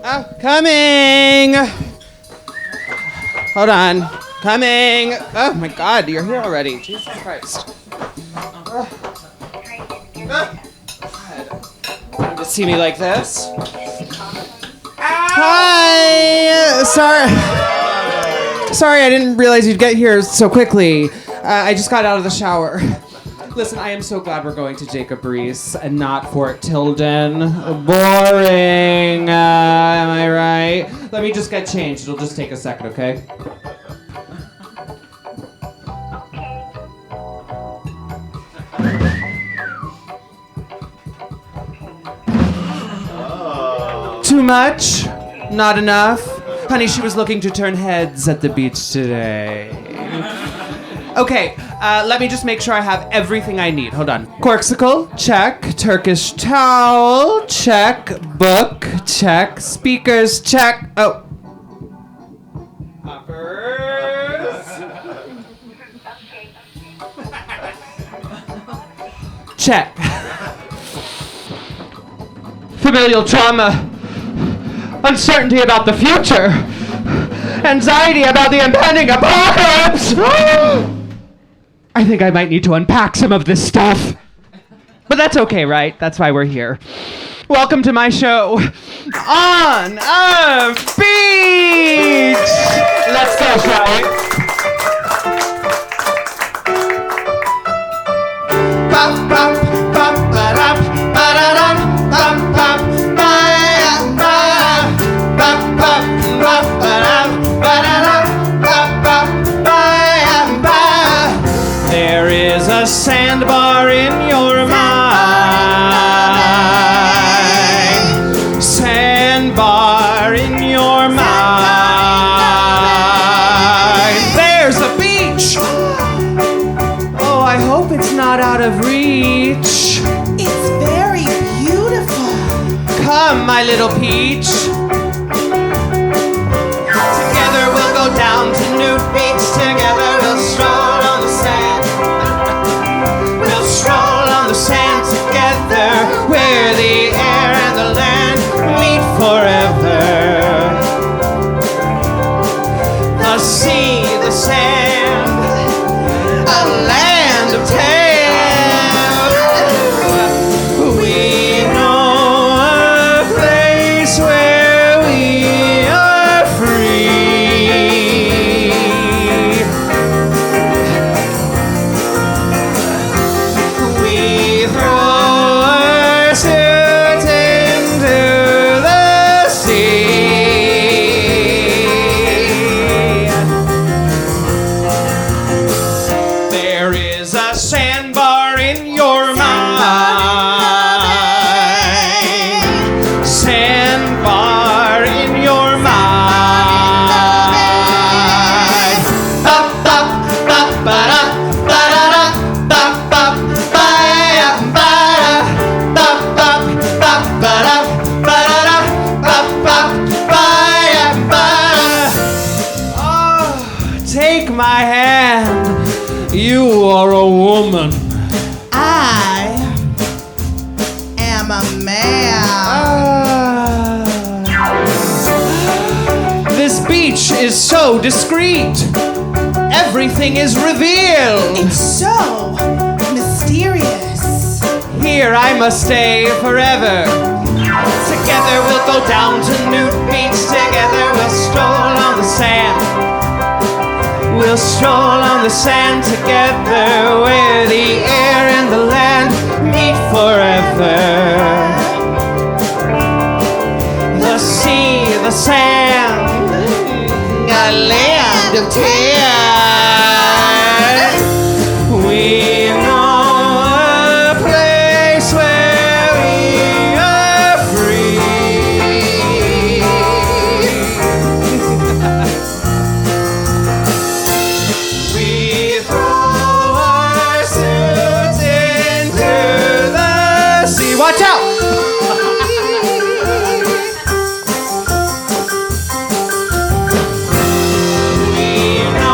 Oh, coming! Hold on. Coming! Oh my god, you're here already. Jesus Christ. To see me like this? Hi! Sorry, I didn't realize you'd get here so quickly. I just got out of the shower. Listen, I am so glad we're going to Jacob Riis and not Fort Tilden. Boring, am I right? Let me just get changed. It'll just take a second, okay? Too much? Not enough? Honey, she was looking to turn heads at the beach today. Okay, let me just make sure I have everything I need. Hold on. Corksicle, check. Turkish towel, check. Book, check. Speakers, check. Oh. Uppers. Check. Familial trauma. Uncertainty about the future. Anxiety about the impending apocalypse. I think I might need to unpack some of this stuff. But that's okay, right? That's why we're here. Welcome to my show, On a Beach! Let's go, shall we? Bop, bop, bop, ba-dop, ba-da-dop, bop, bop, ba-ya, ba-ya, bop, bop, bop, ba-dop, ba-da-dop, bop, bop, ba-ya, ba-ya. There is a sandbar in your mind. Sandbar in your mind. There's a beach. Oh, I hope it's not out of reach. It's very beautiful. Come, my little peach. Together we'll go down to Newt Beach. Together we'll stroll on the sand. We'll stroll on the sand together, where the air and the land meet forever. The sea, the sand, a land of tales. We know a place where we are free. We throw our suits into the sea. There is a sandbar in your mind. Sandbar in your mind. Bop, bop, bop, ba-da, ba-da-da, bop, bop, ba-ya, ba-da, bop, bop, bop, ba-da, ba-da-da, bop, bop, ba-ya, ba-da. Oh, take my hand. You are a woman. I am a man. This beach is so discreet. Everything is revealed. It's so mysterious. Here I must stay forever. Together we'll go down to Newt Beach. Together we'll stroll on the sand. We'll stroll on the sand together, where the air and the land meet forever. The sea, the sand, a land of tears. We know a place where we are free. We throw our suits into the sea. Watch out! We know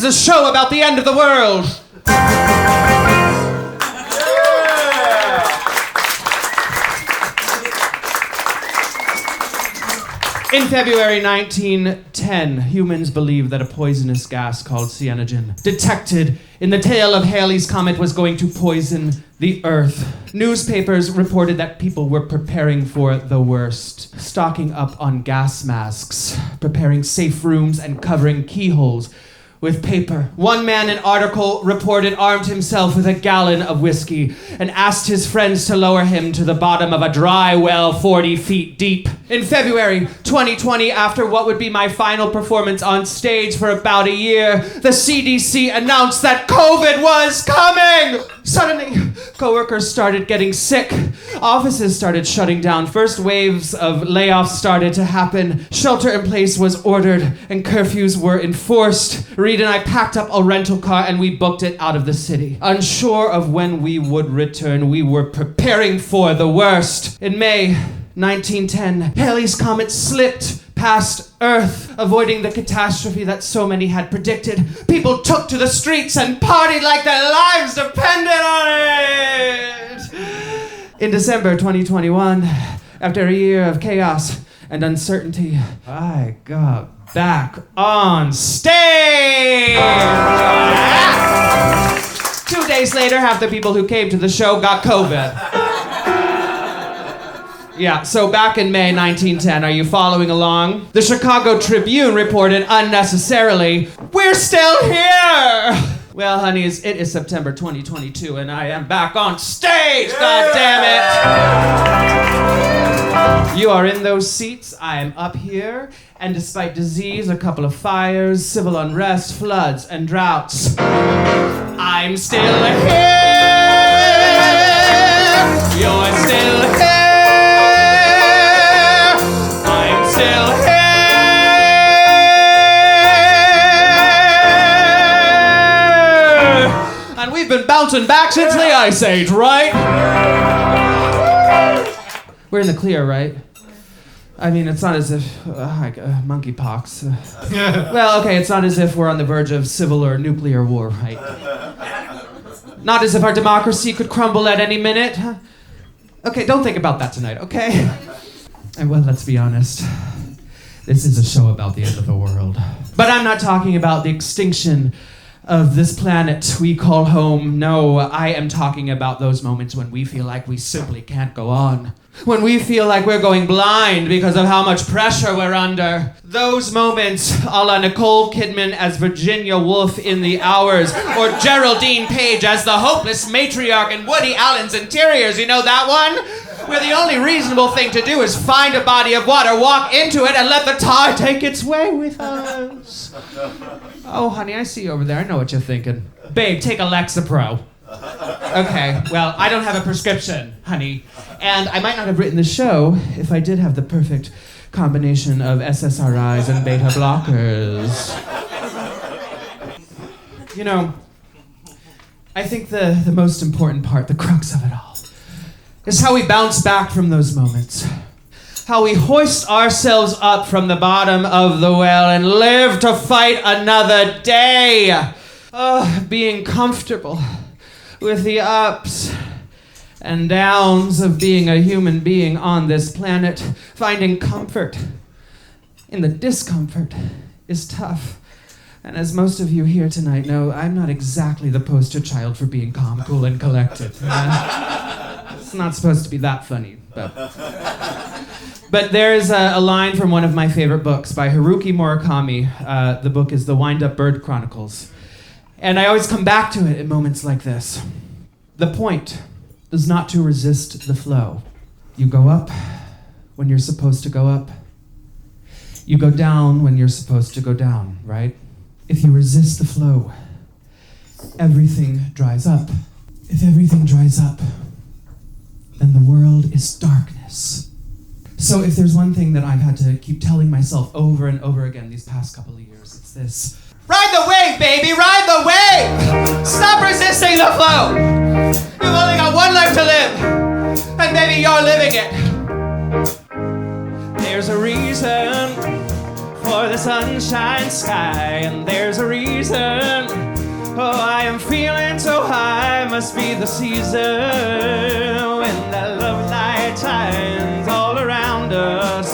is a show about the end of the world. In February 1910, humans believed that a poisonous gas called cyanogen, detected in the tail of Halley's Comet, was going to poison the Earth. Newspapers reported that people were preparing for the worst, stocking up on gas masks, preparing safe rooms, and covering keyholes with paper. One man, an article reported, armed himself with a gallon of whiskey and asked his friends to lower him to the bottom of a dry well 40 feet deep. In February 2020, after what would be my final performance on stage for about a year, the CDC announced that COVID was coming! Suddenly, coworkers started getting sick. Offices started shutting down. First waves of layoffs started to happen. Shelter in place was ordered and curfews were enforced. Reed and I packed up a rental car and we booked it out of the city. Unsure of when we would return, we were preparing for the worst. In May 1910, Halley's Comet slipped past Earth, avoiding the catastrophe that so many had predicted. People took to the streets and partied like their lives depended on it. In December 2021, after a year of chaos and uncertainty, I got back on stage. 2 days later, half the people who came to the show got COVID. Yeah, so back in May 1910, are you following along? The Chicago Tribune reported unnecessarily, "We're still here!" Well, honeys, it is September 2022 and I am back on stage, God damn it! You are in those seats, I am up here, and despite disease, a couple of fires, civil unrest, floods, and droughts, I'm still here! You're still here! We've been bouncing back since the Ice Age, right? We're in the clear, right? I mean, it's not as if, monkeypox. Well, okay, it's not as if we're on the verge of civil or nuclear war, right? Not as if our democracy could crumble at any minute. Okay, don't think about that tonight, okay? And well, let's be honest. This is a show about the end of the world. But I'm not talking about the extinction of this planet we call home. No, I am talking about those moments when we feel like we simply can't go on. When we feel like we're going blind because of how much pressure we're under. Those moments, a la Nicole Kidman as Virginia Woolf in The Hours, or Geraldine Page as the hopeless matriarch in Woody Allen's Interiors. You know that one? Where the only reasonable thing to do is find a body of water, walk into it, and let the tide take its way with us. Oh, honey, I see you over there. I know what you're thinking. Babe, take a Lexapro. Okay, well, I don't have a prescription, honey. And I might not have written the show if I did have the perfect combination of SSRIs and beta blockers. You know, I think the most important part, the crux of it all, is how we bounce back from those moments. How we hoist ourselves up from the bottom of the well and live to fight another day. Being comfortable with the ups and downs of being a human being on this planet. Finding comfort in the discomfort is tough. And as most of you here tonight know, I'm not exactly the poster child for being calm, cool, and collected. It's not supposed to be that funny, but there's a line from one of my favorite books by Haruki Murakami. The book is The Wind-Up Bird Chronicles. And I always come back to it in moments like this. The point is not to resist the flow. You go up when you're supposed to go up. You go down when you're supposed to go down, right? If you resist the flow, everything dries up. If everything dries up, then the world is darkness. So if there's one thing that I've had to keep telling myself over and over again these past couple of years, it's this. Ride the wave, baby, ride the wave! Stop resisting the flow! You've only got one life to live, and baby, you're living it. There's a reason for the sunshine sky, and there's a reason. Oh, I am feeling so high, must be the season when that love light shines all around us.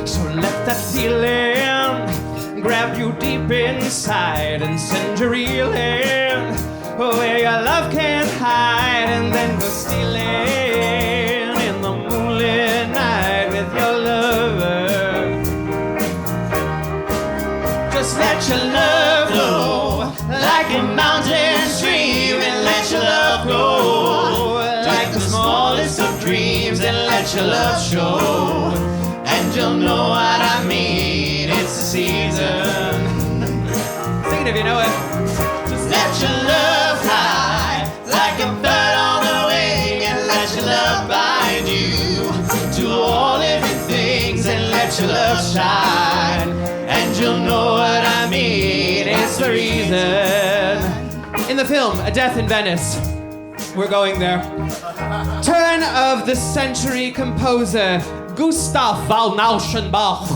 So let that feeling grab you deep inside and send you reeling where your love can't hide, and then go stealing in the moonlit night with your lover. Just let your love flow like a mountain stream, and let your love grow like the smallest of dreams, and let your love show, and you'll know what I mean. It's the season. Sing it if you know it. Just let your love fly like a bird on the wing, and let your love bind you to all living things, and let your love shine, and you'll know what I mean. It's the reason. In the film A Death in Venice, we're going there. Turn of the century composer Gustav Walnaushenbach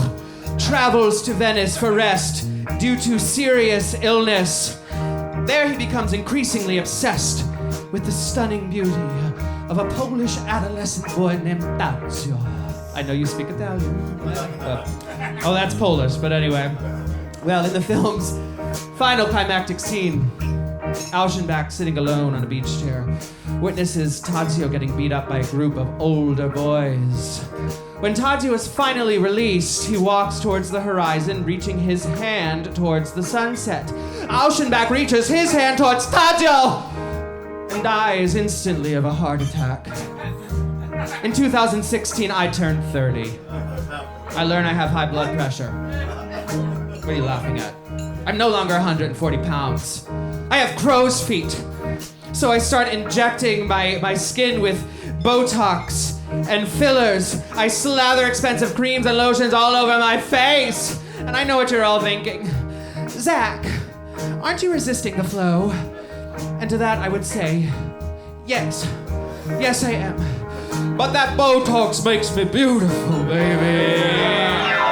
travels to Venice for rest due to serious illness. There he becomes increasingly obsessed with the stunning beauty of a Polish adolescent boy named Tadzio. I know you speak Italian. Oh, that's Polish, but anyway. Well, in the film's final climactic scene, Auschenbach, sitting alone on a beach chair, witnesses Tadzio getting beat up by a group of older boys. When Tadzio is finally released, he walks towards the horizon, reaching his hand towards the sunset. Auschenbach reaches his hand towards Tadzio and dies instantly of a heart attack. In 2016, I turned 30. I learn I have high blood pressure. What are you laughing at? I'm no longer 140 pounds. I have crow's feet. So I start injecting my skin with Botox and fillers. I slather expensive creams and lotions all over my face. And I know what you're all thinking. Zach, aren't you resisting the flow? And to that I would say, yes. Yes, I am. But that Botox makes me beautiful, baby.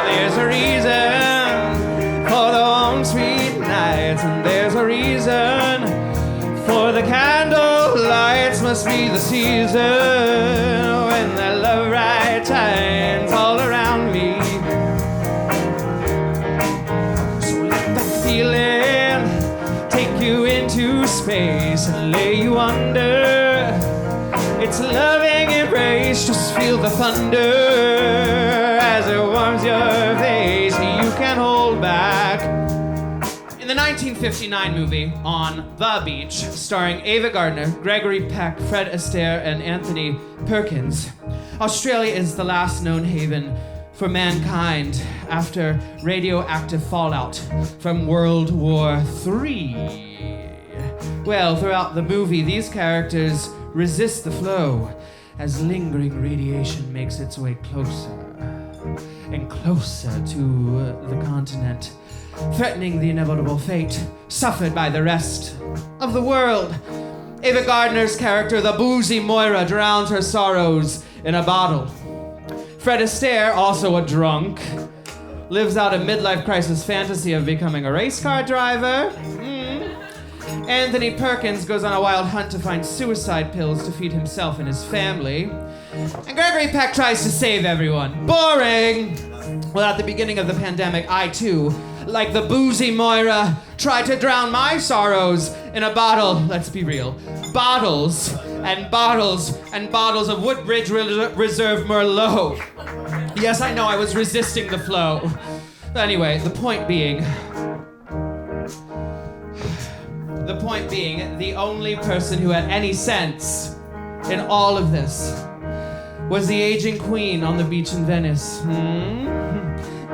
There's a reason for the warm, sweet nights, and there's a reason for the candle lights. Must be the season when that love light shines all around me. So let that feeling take you into space and lay you under. It's a loving embrace, just feel the thunder as it warms your face. You can't hold back. In the 1959 movie On the Beach, starring Ava Gardner, Gregory Peck, Fred Astaire, and Anthony Perkins, Australia is the last known haven for mankind after radioactive fallout from World War III. Well, throughout the movie, these characters resist the flow as lingering radiation makes its way closer and closer to the continent, threatening the inevitable fate suffered by the rest of the world. Ava Gardner's character, the boozy Moira, drowns her sorrows in a bottle. Fred Astaire, also a drunk, lives out a midlife crisis fantasy of becoming a race car driver. Anthony Perkins goes on a wild hunt to find suicide pills to feed himself and his family. And Gregory Peck tries to save everyone. Boring! Well, at the beginning of the pandemic, I too, like the boozy Moira, tried to drown my sorrows in a bottle. Let's be real. Bottles and bottles and bottles of Woodbridge Reserve Merlot. Yes, I know I was resisting the flow. Anyway, the point being, the only person who had any sense in all of this was the aging queen on the beach in Venice.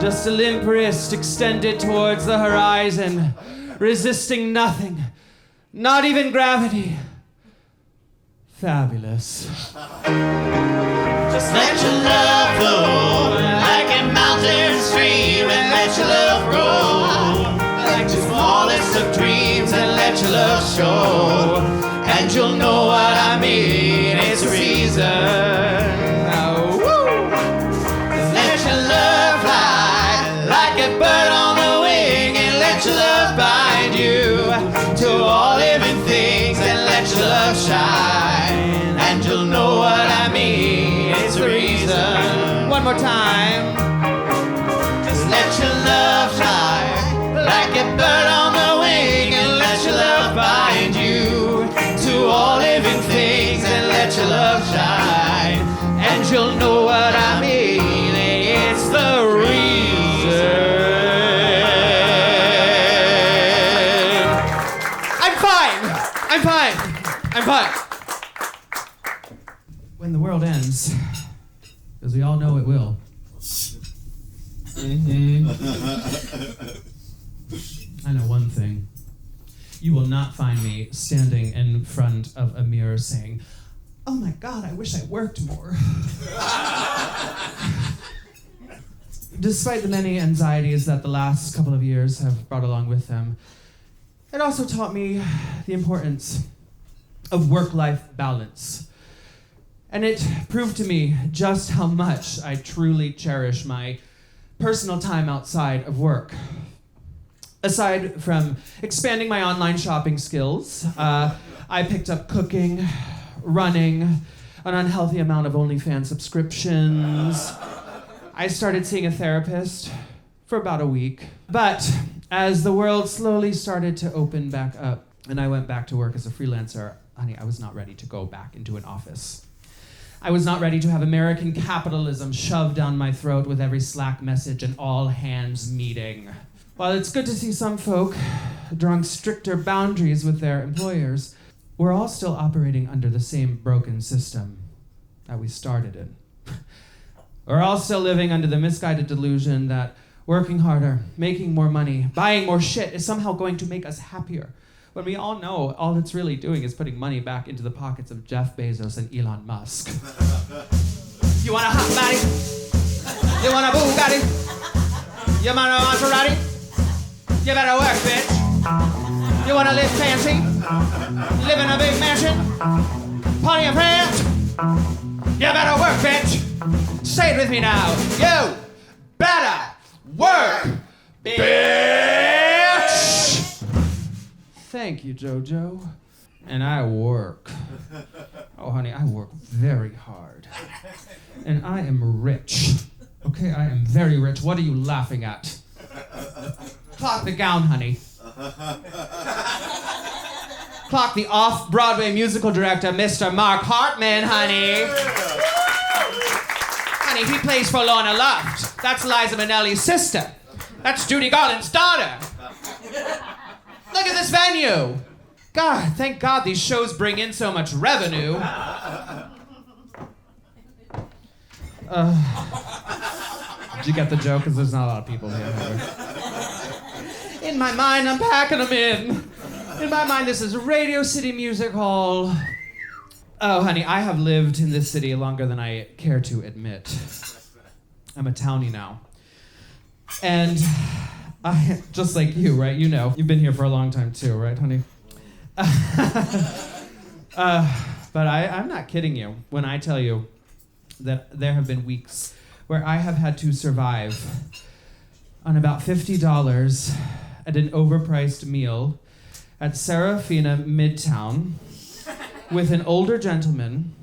Just a limp wrist extended towards the horizon, resisting nothing, not even gravity. Fabulous. Just let your love flow like a mountain stream, and let your love grow like the smallest of dreams, and let your love show, and you'll know what I mean. It's the reason. Oh, woo. Just let your love fly to all living things and let your love shine. And you'll know what I mean. It's the reason. One more time. Just let your love shine like a bird on the wing, and let your love bind you to all living things and let your love shine. And you'll know what I mean. It's the reason. I'm fine. When the world ends, because we all know it will. I know one thing. You will not find me standing in front of a mirror saying, "Oh my God, I wish I worked more." Despite the many anxieties that the last couple of years have brought along with them, it also taught me the importance of work-life balance. And it proved to me just how much I truly cherish my personal time outside of work. Aside from expanding my online shopping skills, I picked up cooking, running, an unhealthy amount of OnlyFans subscriptions. I started seeing a therapist for about a week. But as the world slowly started to open back up and I went back to work as a freelancer, honey, I was not ready to go back into an office. I was not ready to have American capitalism shoved down my throat with every Slack message and all hands meeting. While it's good to see some folk drawing stricter boundaries with their employers, we're all still operating under the same broken system that we started in. We're all still living under the misguided delusion that working harder, making more money, buying more shit is somehow going to make us happier. When we all know all it's really doing is putting money back into the pockets of Jeff Bezos and Elon Musk. You want a hot body? You want a Bugatti? You want a Maserati? You better work, bitch. You want to live fancy? Live in a big mansion? Plenty of friends? You better work, bitch. Say it with me now. You better work, bitch. Thank you, Jojo. And I work. Oh, honey, I work very hard. And I am rich. Okay, I am very rich. What are you laughing at? Clock the gown, honey. Clock the off-Broadway musical director, Mr. Mark Hartman, honey. Honey, he plays for Lorna Luft. That's Liza Minnelli's sister. That's Judy Garland's daughter. Look at this venue. God, thank God these shows bring in so much revenue. Did you get the joke? Because there's not a lot of people here. In my mind, I'm packing them in. In my mind, this is Radio City Music Hall. Oh, honey, I have lived in this city longer than I care to admit. I'm a townie now. And I, just like you, right? You know, you've been here for a long time too, right, honey? But I'm not kidding you when I tell you that there have been weeks where I have had to survive on about $50 at an overpriced meal at Serafina Midtown with an older gentleman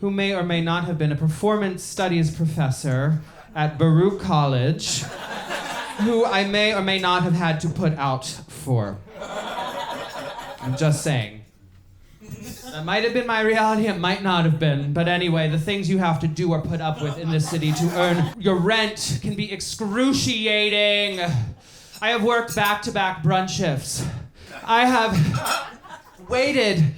who may or may not have been a performance studies professor at Baruch College, who I may or may not have had to put out for. I'm just saying. That might have been my reality, it might not have been. But anyway, the things you have to do or put up with in this city to earn your rent can be excruciating. I have worked back-to-back brunch shifts. I have waited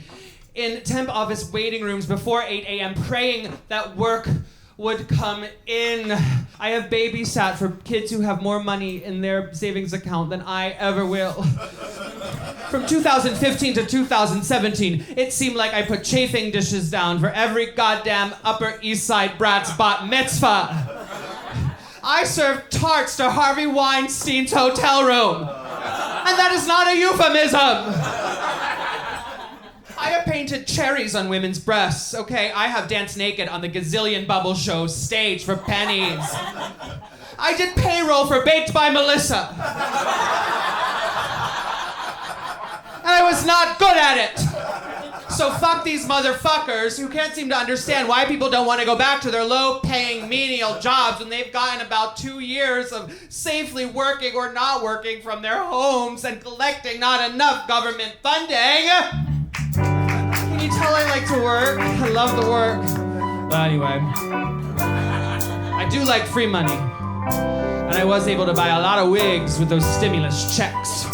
in temp office waiting rooms before 8 a.m. praying that work would come in. I have babysat for kids who have more money in their savings account than I ever will. From 2015 to 2017, it seemed like I put chafing dishes down for every goddamn Upper East Side brat's bat mitzvah. I served tarts to Harvey Weinstein's hotel room. And that is not a euphemism. I have painted cherries on women's breasts, okay? I have danced naked on the Gazillion Bubble Show stage for pennies. I did payroll for Baked by Melissa. And I was was not good at it. So fuck these motherfuckers who can't seem to understand why people don't want to go back to their low-paying menial jobs when they've gotten about 2 years of safely working or not working from their homes and collecting not enough government funding. Can you tell I like to work? I love the work. But anyway, I do like free money. And I was able to buy a lot of wigs with those stimulus checks.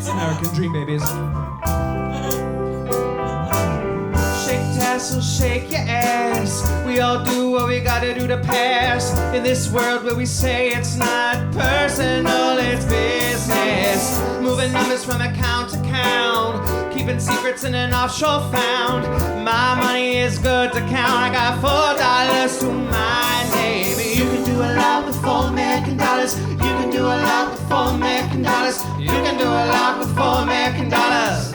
American dream, babies. Shake tassel, shake your ass. We all do what we gotta do to pass. In this world where we say it's not personal, it's business. Moving numbers from account to count. Keeping secrets in an offshore found. My money is good to count. I got $4 to my name. You can do a lot with $4 American dollars. You can do a lot with $4 American dollars. You can do a lot with $4 American dollars.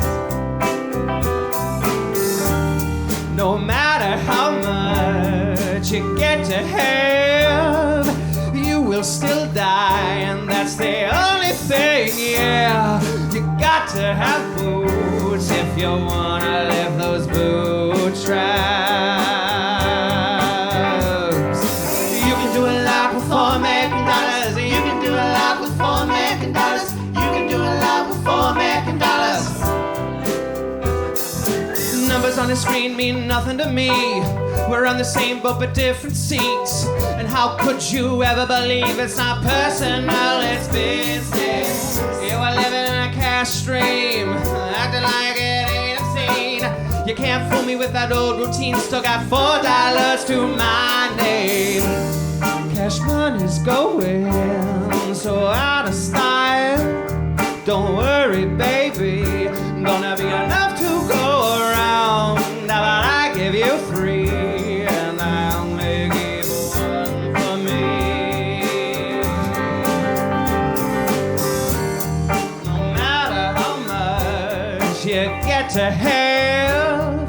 No matter how much you get to have, you will still die, and that's the only thing, yeah. You got to have boots if you wanna lift those bootstraps. You can do a lot with $4 American dollars. You can do a lot with $4 American dollars. You can do a lot with $4 American dollars. Numbers on the screen mean nothing to me. We're on the same boat but different seats. And how could you ever believe it's not personal, it's business? You are living in a cash stream, acting like it ain't obscene. You can't fool me with that old routine. Still got $4 to my name. Cash money's going so out of style. Don't worry, baby, gonna be enough to go around. Now that I give you 3, and I'll make it 1 for me. No matter how much you get to have,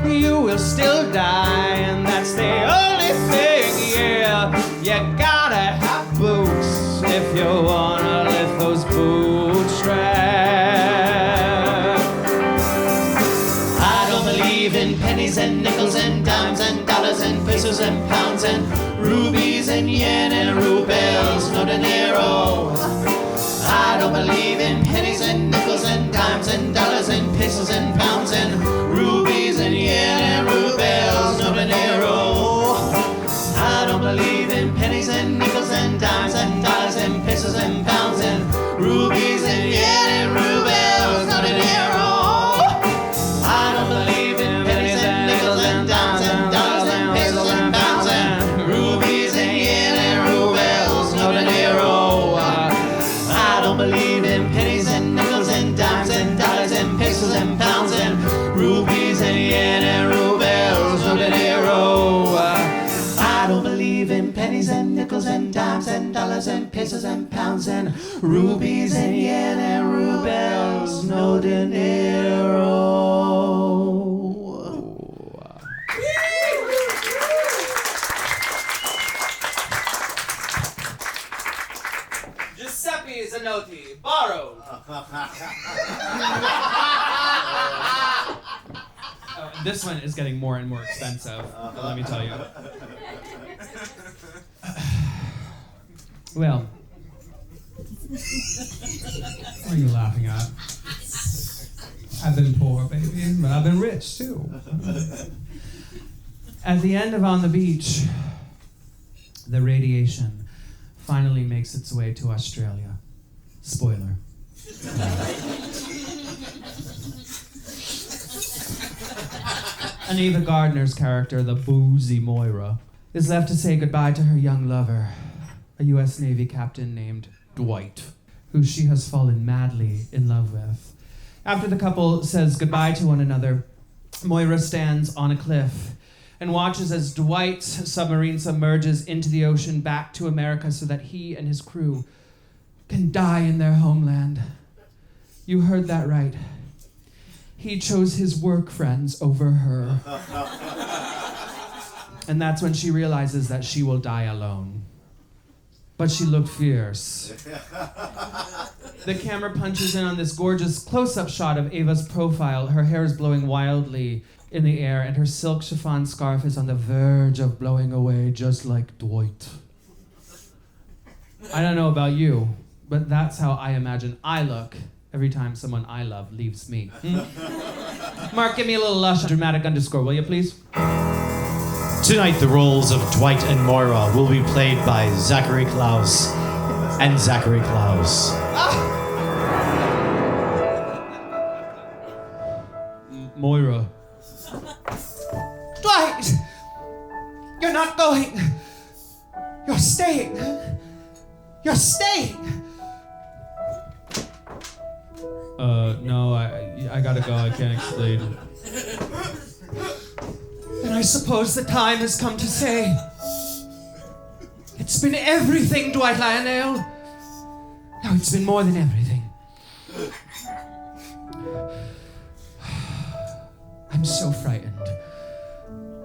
you will still die, and that's the only thing, yeah. You gotta have boots if you wanna lift those bootstraps. I don't believe in pennies and nickels and dimes and dollars and pesos and pounds and rubies and yen and rubles, no dinero. I don't believe in pennies and nickels and dimes and dollars and pesos and pounds and rubies and yen and rubles, no dinero. I don't believe in pennies and nickels and dimes and dollars and pesos and pounds and rubies and yen and rubles, no dinero. I don't believe in pennies and nickels and dimes and dollars and pesos and pounds and rubies and yen and rubles, no dinero. I don't believe in pennies and nickels and dimes and dollars and pesos and pounds and rubies and yen and rubles, no dinero. I don't believe in pennies and nickels and dimes and dollars and pesos and pounds and rubies and yen and rubles, no dinero. Giuseppe Zanotti, borrowed. This one is getting more and more expensive, let me tell you. Well, what are you laughing at? I've been poor, baby, but I've been rich, too. At the end of On the Beach, the radiation finally makes its way to Australia. Spoiler. Ava Gardner's character, the boozy Moira, is left to say goodbye to her young lover, a U.S. Navy captain named Dwight, who she has fallen madly in love with. After the couple says goodbye to one another, Moira stands on a cliff and watches as Dwight's submarine submerges into the ocean back to America so that he and his crew can die in their homeland. You heard that right. He chose his work friends over her. And that's when she realizes that she will die alone. but she looked fierce. The camera punches in on this gorgeous close-up shot of Ava's profile. Her hair is blowing wildly in the air, and her silk chiffon scarf is on the verge of blowing away, just like Dwight. I don't know about you, but that's how I imagine I look every time someone I love leaves me. Mark, give me a little lush dramatic underscore, will you please? Tonight, the roles of Dwight and Moira will be played by Zachary Klaus and Zachary Klaus. Moira. Dwight! You're not going. You're staying. You're staying. No, I gotta go. I can't explain. Then I suppose the time has come to say, it's been everything, Dwight Lionel. No, it's been more than everything. I'm so frightened.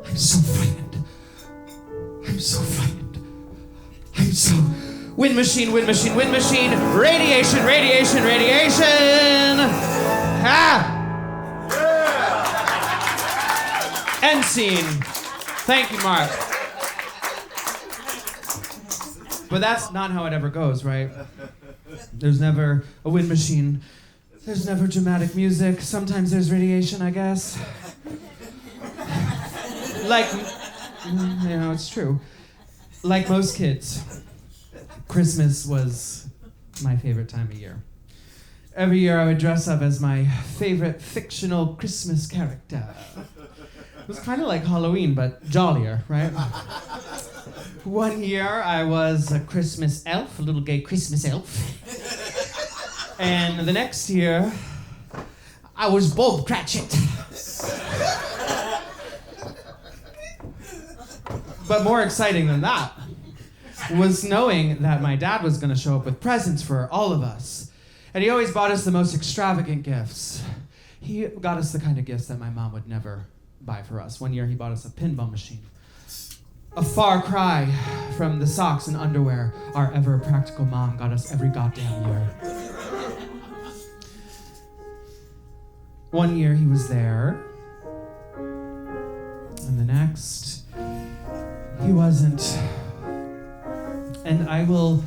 I'm so frightened. I'm so frightened. I'm so... Wind machine, wind machine, wind machine. Radiation, radiation, radiation. Ah! End scene. Thank you, Mark. But that's not how it ever goes, right? There's never a wind machine. There's never dramatic music. Sometimes there's radiation, I guess. Like, it's true. Like most kids, Christmas was my favorite time of year. Every year I would dress up as my favorite fictional Christmas character. It was kind of like Halloween, but jollier, right? One year I was a Christmas elf, a little gay Christmas elf. And the next year, I was Bob Cratchit. But more exciting than that was knowing that my dad was going to show up with presents for all of us. And he always bought us the most extravagant gifts. He got us the kind of gifts that my mom would never buy for us. One year he bought us a pinball machine. A far cry from the socks and underwear our ever practical mom got us every goddamn year. One year he was there, and the next, he wasn't. And I will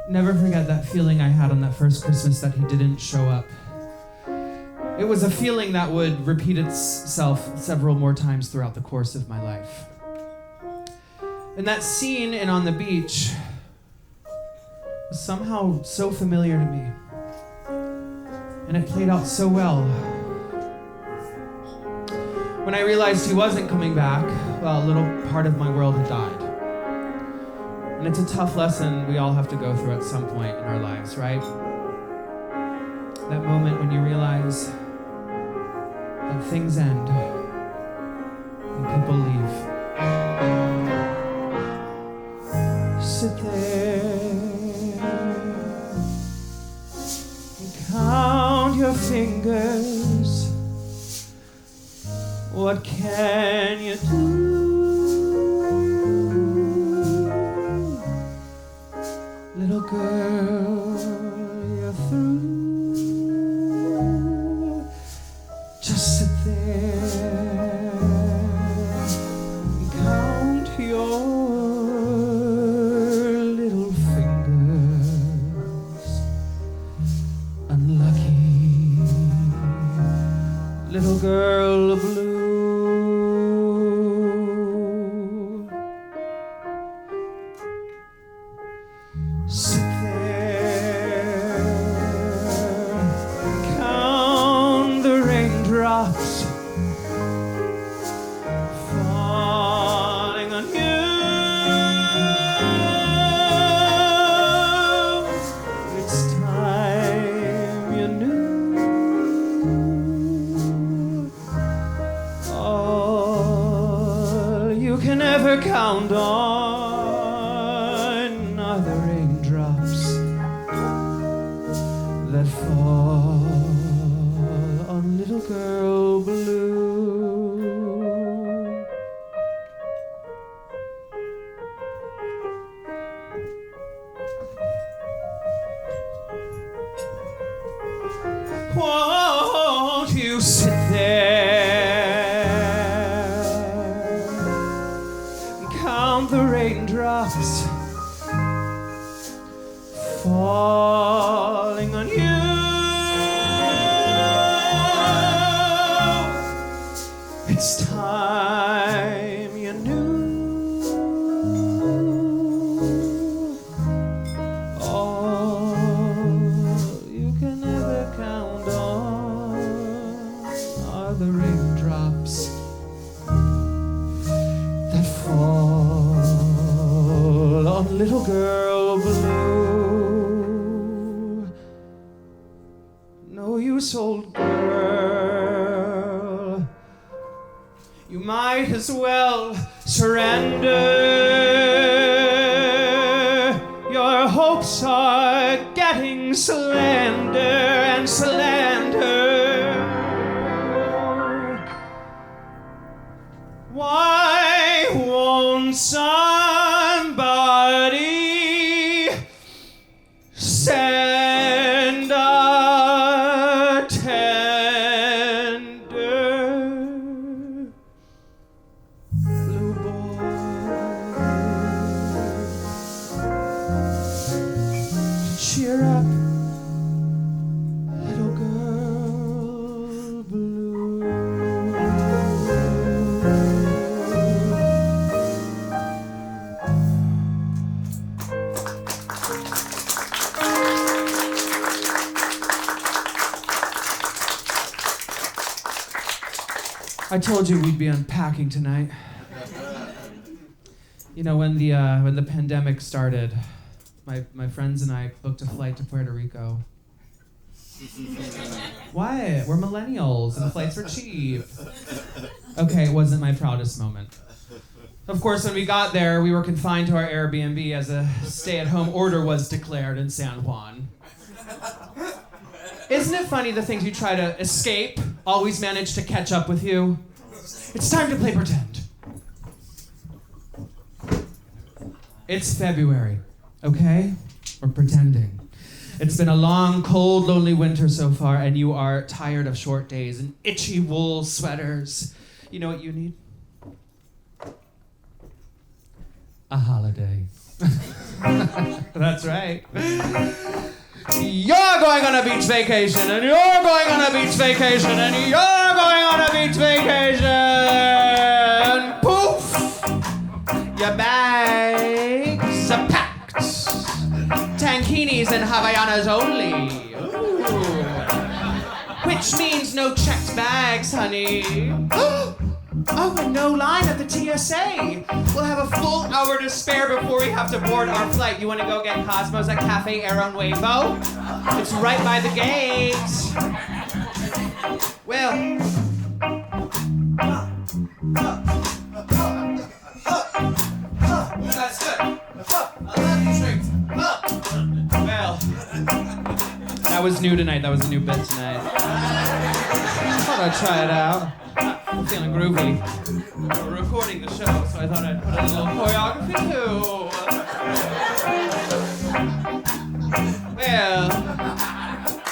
never forget that feeling I had on that first Christmas that he didn't show up. It was a feeling that would repeat itself several more times throughout the course of my life. And that scene in On the Beach was somehow so familiar to me. And it played out so well. When I realized he wasn't coming back, well, a little part of my world had died. And it's a tough lesson we all have to go through at some point in our lives, right? That moment when you realize that things end and people leave. Sit there and count your fingers. What can you do? Little girl, you're through. Just sit there and count your little fingers. Unlucky little girl blue. Sit there Won't you sit there and count the raindrops falling on you? It's time you knew. All you can ever count on are the raindrops that fall on little girl blue. No use, old girl. You might as well surrender. Your hopes are getting slender and slender. Why won't somebody send a tender blue boy to cheer up little girl blue? I told you we'd be unpacking tonight. You know, when the pandemic started, my friends and I booked a flight to Puerto Rico. What? We're millennials and the flights were cheap. Okay, it wasn't my proudest moment. Of course, when we got there, we were confined to our Airbnb as a stay-at-home order was declared in San Juan. Isn't it funny the things you try to escape always manage to catch up with you? It's time to play pretend. It's February, okay? We're pretending. It's been a long, cold, lonely winter so far, and you are tired of short days and itchy wool sweaters. You know what you need? A holiday. That's right. You're going on a beach vacation, and you're going on a beach vacation, and you're going on a beach vacation. Poof! Your bags are packed. Tankinis and Havaianas only. Ooh. Which means no checked bags, honey. Oh, and no line at the TSA. We'll have a full hour to spare before we have to board our flight. You want to go get Cosmos at Cafe Aero Nuevo? It's right by the gate. Well, that's good. Well, that was new tonight. That was a new bit tonight. Thought I'd try it out. I'm feeling groovy. We're recording the show, so I thought I'd put a little choreography too. Well,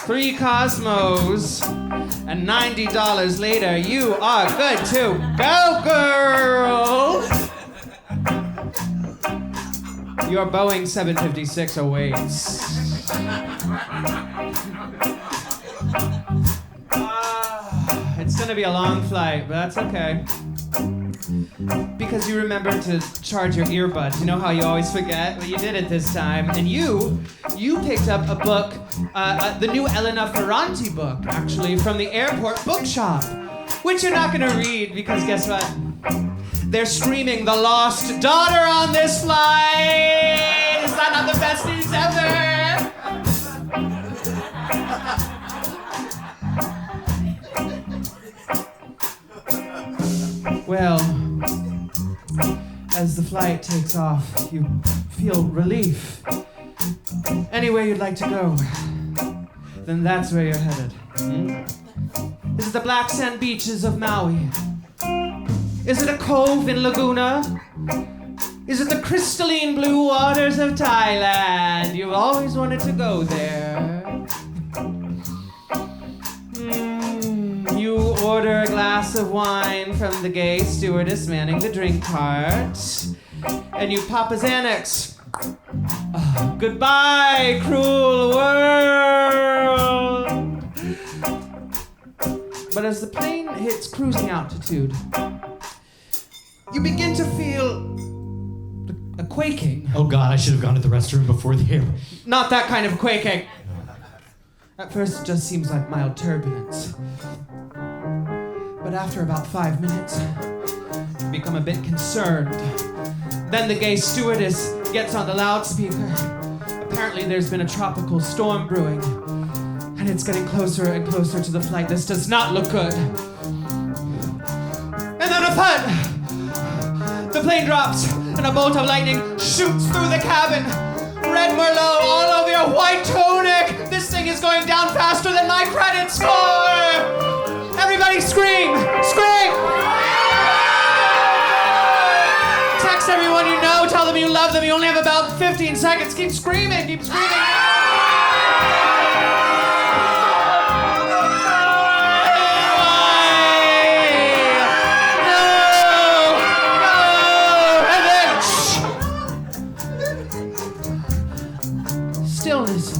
3 Cosmos and $90 later, you are good to go, girl! Your Boeing 756 awaits. It's gonna be a long flight, but that's okay. Because you remembered to charge your earbuds. You know how you always forget? Well, you did it this time. And you picked up a book, the new Elena Ferranti book, actually, from the airport bookshop, which you're not gonna read because guess what? They're streaming The Lost Daughter on this flight! Is that not the best news ever? Well, as the flight takes off, you feel relief. Anywhere you'd like to go, then that's where you're headed. Is it the black sand beaches of Maui? Is it a cove in Laguna? Is it the crystalline blue waters of Thailand? You've always wanted to go there. order a glass of wine from the gay stewardess manning the drink cart. And you pop a Xanax. Ah, goodbye, cruel world. But as the plane hits cruising altitude, you begin to feel a quaking. Oh God, I should have gone to the restroom before the air. Not that kind of quaking. At first, it just seems like mild turbulence. But after about 5 minutes, you become a bit concerned. Then the gay stewardess gets on the loudspeaker. Apparently, there's been a tropical storm brewing, and it's getting closer and closer to the flight. This does not look good. And then a thud! The plane drops, and a bolt of lightning shoots through the cabin. Red Merlot all over your white tunic! This thing is going down faster than my credit score! Everybody scream! Scream! Text everyone you know, tell them you love them. You only have about 15 seconds. Keep screaming, keep screaming. Stillness.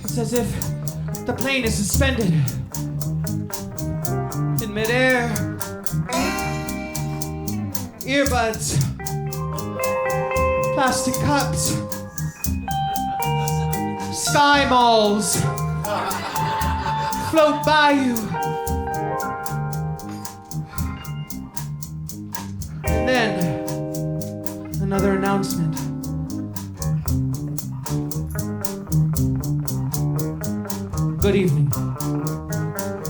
It's as if the plane is suspended in midair. Earbuds, plastic cups, sky malls float by you. And then another announcement. Good evening.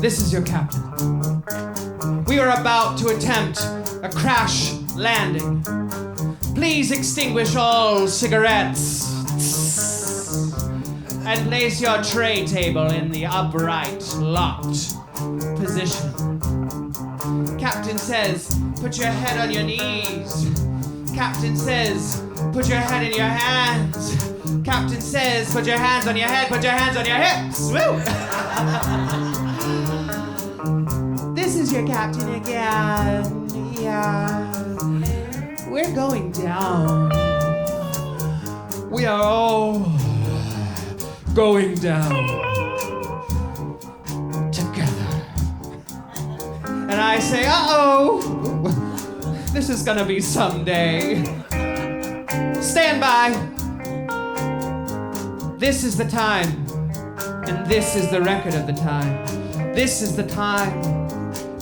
This is your captain. We are about to attempt a crash landing. Please extinguish all cigarettes and place your tray table in the upright, locked position. Captain says, put your head on your knees. Captain says, put your head in your hands. Captain says, put your hands on your head, put your hands on your hips. Woo! This is your captain again. Yeah. We're going down. We are all going down together. And I say, uh-oh, this is gonna be someday. Stand by. This is the time, and this is the record of the time. This is the time,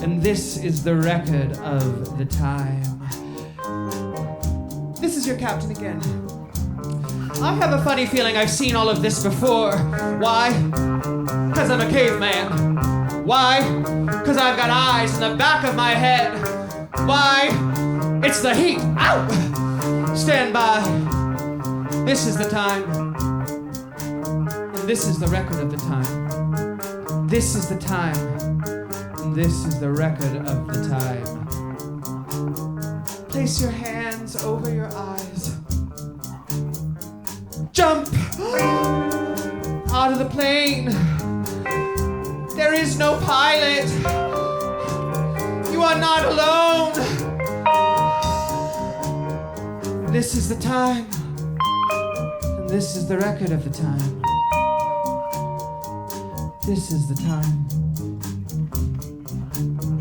and this is the record of the time. This is your captain again. I have a funny feeling I've seen all of this before. Why? Because I'm a caveman. Why? Because I've got eyes in the back of my head. Why? It's the heat. Ow! Stand by. This is the time. And this is the record of the time. This is the time. And this is the record of the time. Place your hands over your eyes. Jump out of the plane. There is no pilot. You are not alone. This is the time. And this is the record of the time. This is the time.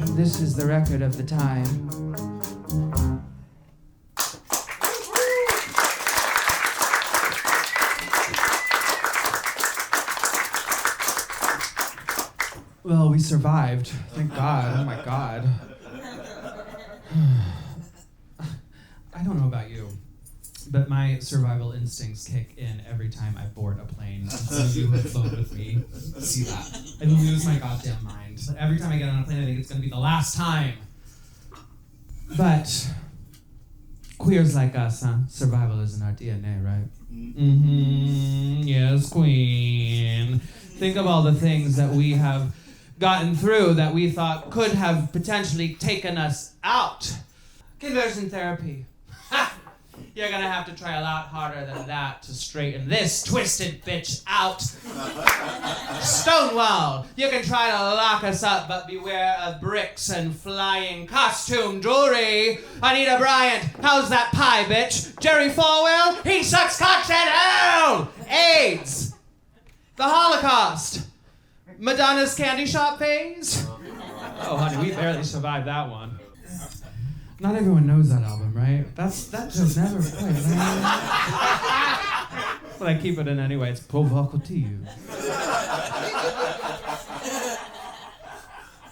And this is the record of the time. Well, we survived. Thank God. Oh my God. I don't know about you, but my survival instincts kick in every time I board a plane. Some of you have flown with me see that. I lose my goddamn mind. Every time I get on a plane, I think it's going to be the last time. But queers like us, huh? Survival is in our DNA, right? Mm-hmm. Yes, queen. Think of all the things that we have gotten through that we thought could have potentially taken us out. Conversion therapy. Ha! You're gonna have to try a lot harder than that to straighten this twisted bitch out. Stonewall, you can try to lock us up, but beware of bricks and flying costume jewelry. Anita Bryant, how's that pie, bitch? Jerry Falwell, he sucks cocks at hell! AIDS, the Holocaust, Madonna's candy shop phase. Oh, honey, we barely survived that one. Not everyone knows that album, right? That just never played. But I keep it in anyway. It's provocative.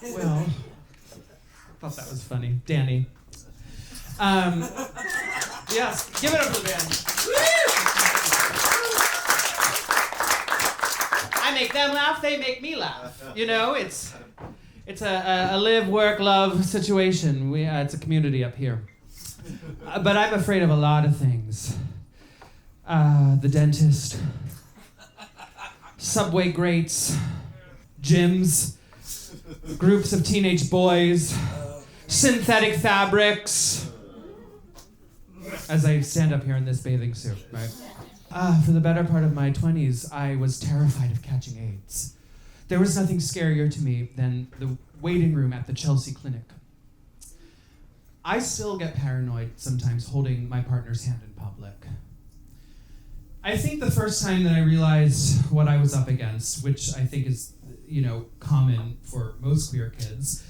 Well, thought that was funny. Danny. Yes, give it up for the band. I make them laugh, they make me laugh. You know, it's a live, work, love situation. It's a community up here. But I'm afraid of a lot of things. The dentist, subway grates, gyms, groups of teenage boys, synthetic fabrics. As I stand up here in this bathing suit, right? For the better part of my 20s, I was terrified of catching AIDS. There was nothing scarier to me than the waiting room at the Chelsea Clinic. I still get paranoid sometimes holding my partner's hand in public. I think the first time that I realized what I was up against, which I think is, common for most queer kids,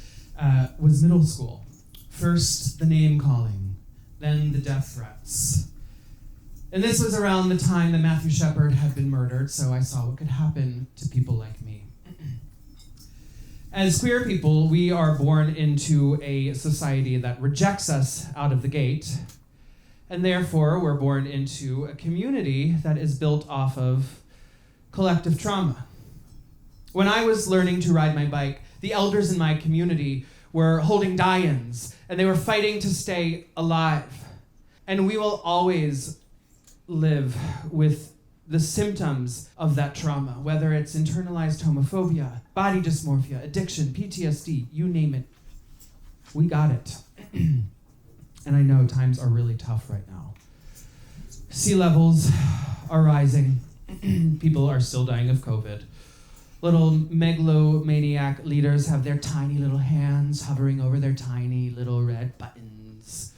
was middle school. First, the name calling, then the death threats. And this was around the time that Matthew Shepard had been murdered, so I saw what could happen to people like me. As queer people, we are born into a society that rejects us out of the gate, and therefore we're born into a community that is built off of collective trauma. When I was learning to ride my bike, the elders in my community were holding die-ins, and they were fighting to stay alive. And we will always live with the symptoms of that trauma, whether it's internalized homophobia, body dysmorphia, addiction, PTSD, you name it. We got it. And I know times are really tough right now. Sea levels are rising. People are still dying of COVID. Little megalomaniac leaders have their tiny little hands hovering over their tiny little red buttons.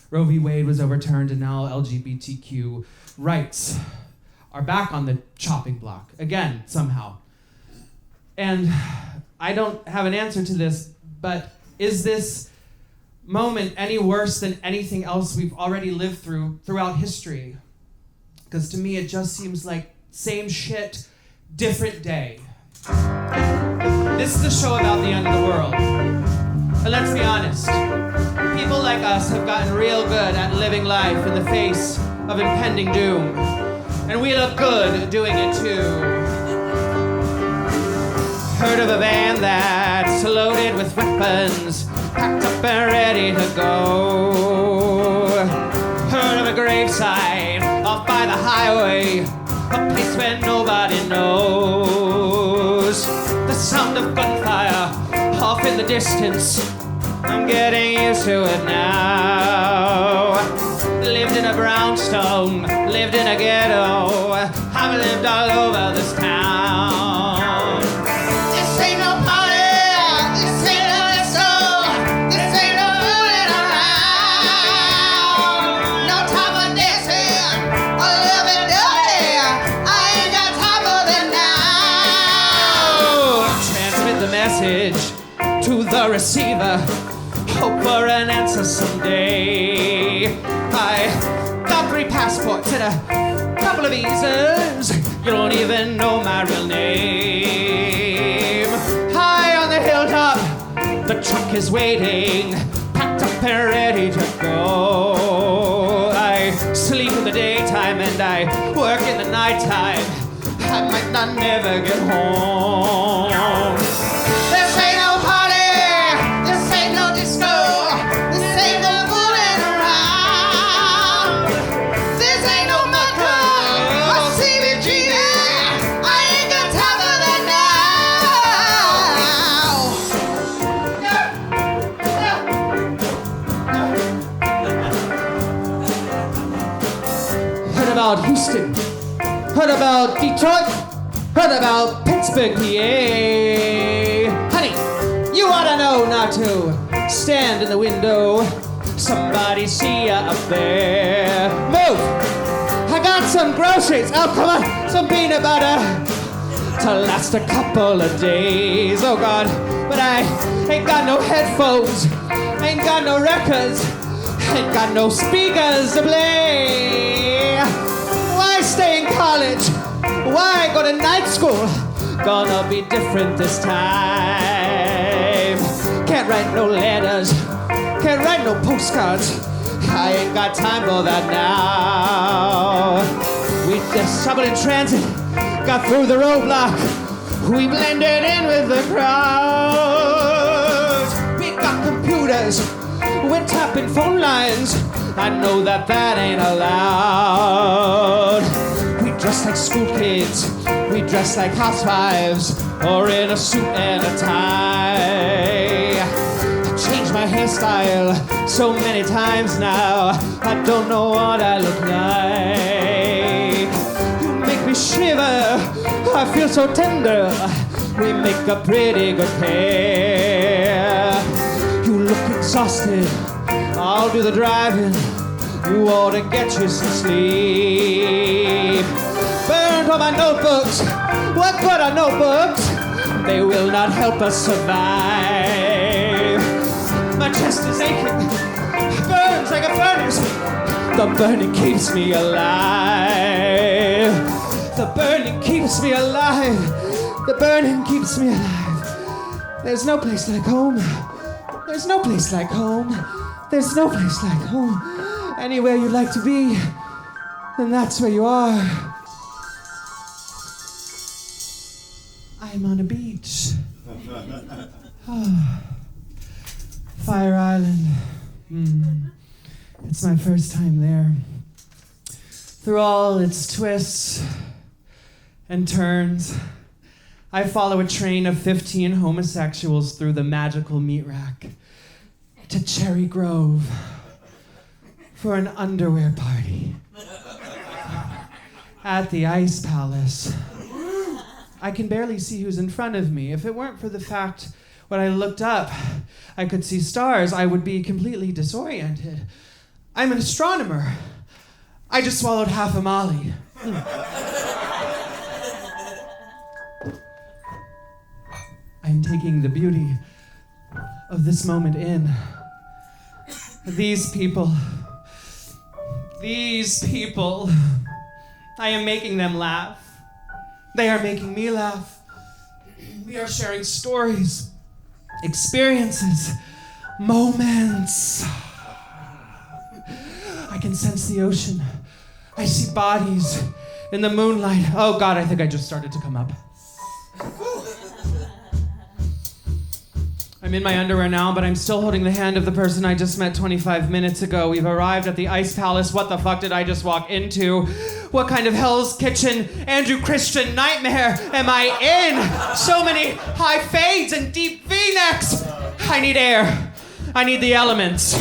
Roe v. Wade was overturned, and now LGBTQ rights are back on the chopping block, again, somehow. And I don't have an answer to this, but is this moment any worse than anything else we've already lived throughout history? Because to me, it just seems like same shit, different day. This is a show about the end of the world. But let's be honest, people like us have gotten real good at living life in the face of impending doom. And we look good doing it too. Heard of a van that's loaded with weapons, packed up and ready to go. Heard of a gravesite off by the highway, a place where nobody knows. The sound of gunfire off in the distance, I'm getting used to it now. Lived in a brownstone, lived in a ghetto, I've lived all over this town. This ain't no party, this ain't no disco, this ain't no fooling around. No time for dancing, or living dirty, I ain't got time for that now. Transmit the message to the receiver, hope for an answer someday. I got 3 passports and a couple of visas. You don't even know my real name. High on the hilltop, the truck is waiting, packed up and ready to go. I sleep in the daytime and I work in the nighttime. I might not never get home. This ain't no party, this ain't no disco, this ain't no fooling around. This ain't no Mecca or CBG, I ain't got time for that now. about Houston? Heard about Detroit? Heard about Pittsburgh, PA? Honey, you ought to know not to stand in the window. Somebody see ya up there. Move! I got some groceries. Oh, come on. Some peanut butter to last a couple of days. Oh, God. But I ain't got no headphones. Ain't got no records. Ain't got no speakers to play. Why stay in college? Why go to night school? Gonna be different this time. Can't write no letters. Can't write no postcards. I ain't got time for that now. We just traveled in transit, got through the roadblock. We blended in with the crowds. We got computers, we're tapping phone lines. I know that ain't allowed. We dress like school kids, we dress like housewives, or in a suit and a tie. Changed my hairstyle so many times now, I don't know what I look like. You make me shiver, I feel so tender. We make a pretty good pair. You look exhausted, I'll do the driving. You ought to get you some sleep. Burned all my notebooks, what good are notebooks? They will not help us survive. My chest is aching, burns like a furnace. The burning keeps me alive. The burning keeps me alive. The burning keeps me alive. There's no place like home. There's no place like home. There's no place like home. Anywhere you like to be, then that's where you are. I'm on a beach. Fire Island. It's my first time there. Through all its twists and turns, I follow a train of 15 homosexuals through the magical meat rack to Cherry Grove for an underwear party at the Ice Palace. I can barely see who's in front of me. If it weren't for the fact when I looked up, I could see stars, I would be completely disoriented. I'm an astronomer. I just swallowed half a Molly. I'm taking the beauty of this moment in. These people, I am making them laugh. They are making me laugh. We are sharing stories, experiences, moments. I can sense the ocean. I see bodies in the moonlight. Oh God, I think I just started to come up. I'm in my underwear now, but I'm still holding the hand of the person I just met 25 minutes ago. We've arrived at the Ice Palace. What the fuck did I just walk into? What kind of Hell's Kitchen, Andrew Christian nightmare am I in? So many high fades and deep V-necks. I need air. I need the elements.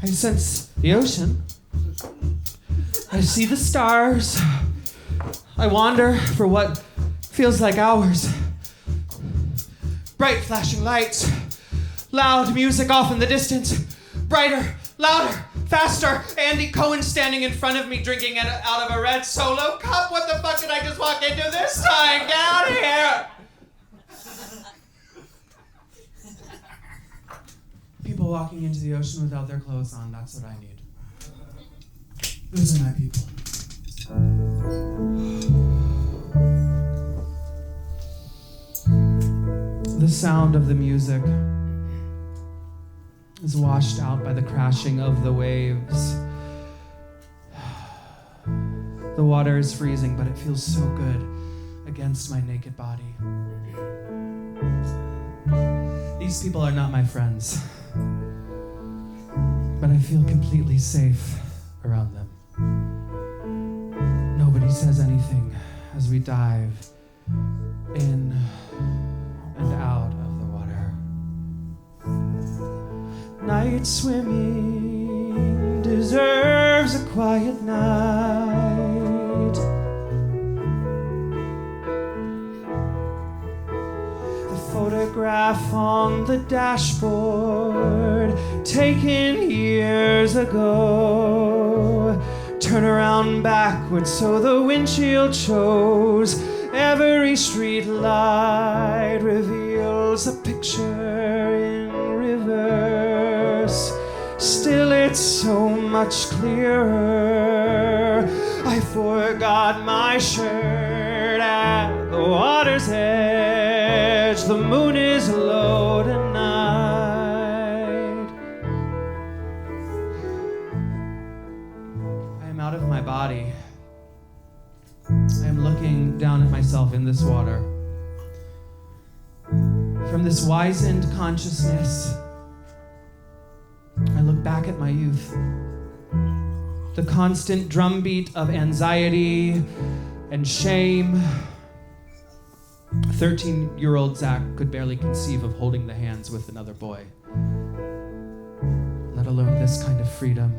I sense the ocean. I see the stars. I wander for what feels like hours. Bright flashing lights. Loud music off in the distance. Brighter, louder, faster. Andy Cohen standing in front of me drinking out of a red Solo cup. What the fuck did I just walk into this time? Get out of here! People walking into the ocean without their clothes on, that's what I need. Those are my people. The sound of the music is washed out by the crashing of the waves. The water is freezing, but it feels so good against my naked body. These people are not my friends, but I feel completely safe around them. Nobody says anything as we dive in and out of the water. Night swimming deserves a quiet night. The photograph on the dashboard, taken years ago. Turn around backwards so the windshield shows. Every street light reveals a picture in reverse. Still it's so much clearer. I forgot my shirt at the water's edge. The moon is low tonight. I am out of my body. I am looking down at myself in this water. From this wizened consciousness, I look back at my youth. The constant drumbeat of anxiety and shame. 13-year-old Zach could barely conceive of holding the hands with another boy, let alone this kind of freedom.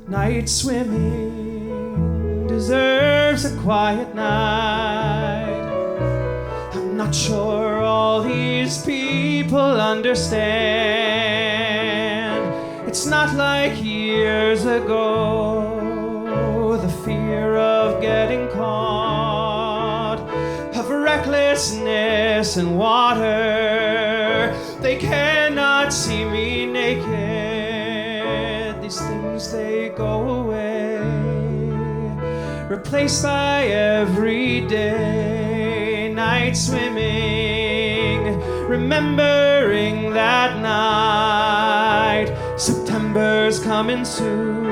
Night swimming deserves a quiet night. I'm not sure all these people understand. It's not like years ago, the fear of getting caught, of recklessness and water. They cannot see me naked. These things, they go away, replaced by everyday night swimming, remembering that night. September's coming soon.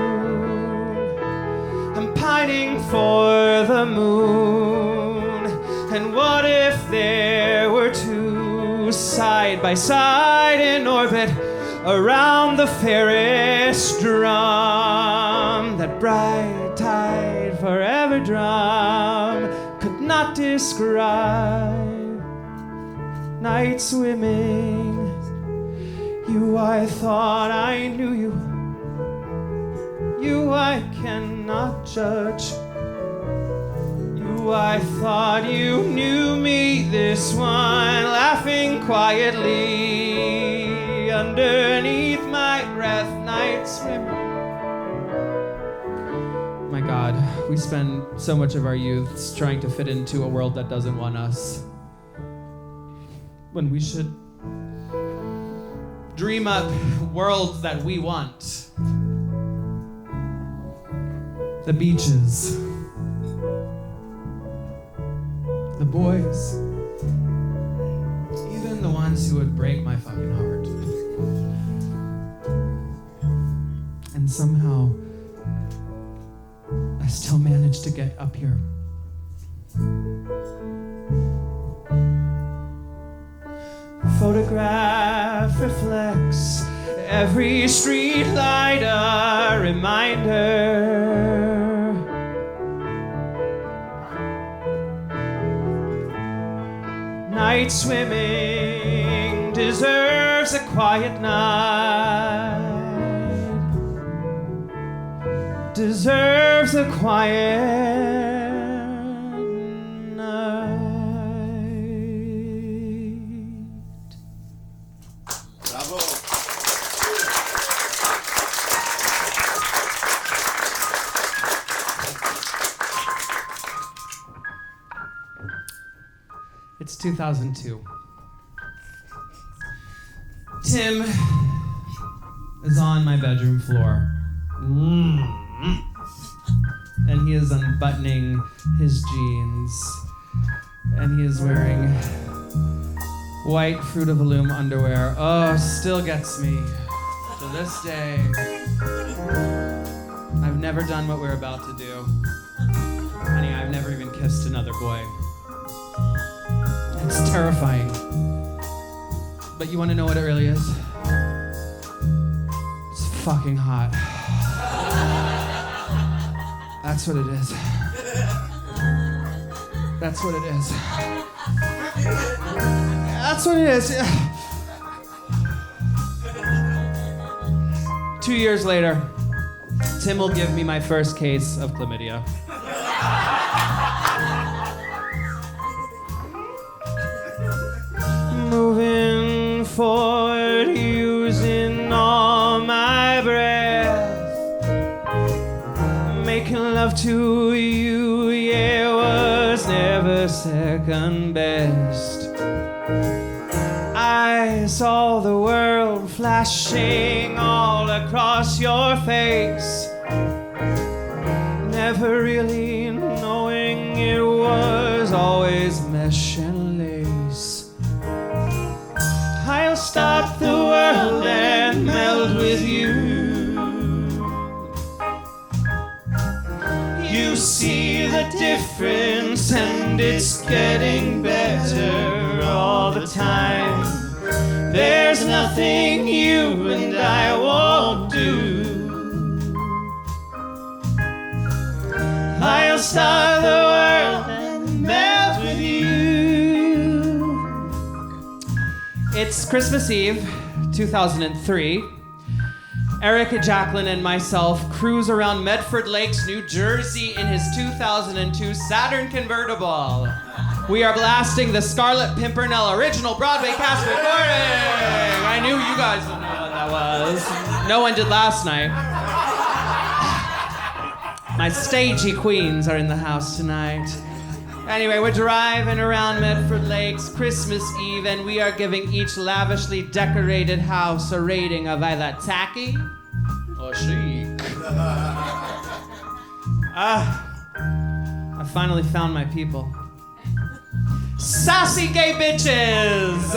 I'm pining for the moon. And what if there were two side by side in orbit around the Ferris drum? That bright tide forever drum could not describe. Night swimming, you, I thought I knew you. You I cannot judge. You, I thought you knew me. This one laughing quietly underneath my breath. Night swimming. My God, we spend so much of our youth trying to fit into a world that doesn't want us, when we should dream up worlds that we want. The beaches, the boys, even the ones who would break my fucking heart. And somehow, I still managed to get up here. Photograph reflects every street light, a reminder. Night swimming deserves a quiet night. Deserves a quiet Bravo. It's 2002. Tim is on my bedroom floor. And he is unbuttoning his jeans. And he is wearing white Fruit of the Loom underwear. Oh, still gets me to this day. I've never done what we're about to do. Honey, I've never even kissed another boy. It's terrifying. But you want to know what it really is? It's fucking hot. That's what it is. That's what it is. That's what it is. 2 years later, Tim will give me my first case of chlamydia. Moving forward, using all my breath, making love to you, yeah, was never second best. I saw the world flashing all across your face, never really knowing it was always mesh and lace. I'll stop the world and melt with you. You see the difference and it's getting better all the time. There's nothing you and I won't do. I'll start the world and melt with you. It's Christmas Eve, 2003. Eric, Jacqueline, and myself cruise around Medford Lakes, New Jersey in his 2002 Saturn convertible. We are blasting the Scarlet Pimpernel original Broadway cast recording. I knew you guys didn't know what that was. No one did last night. My stagey queens are in the house tonight. Anyway, we're driving around Medford Lakes, Christmas Eve, and we are giving each lavishly decorated house a rating of either tacky or chic. I finally found my people. Sassy gay bitches!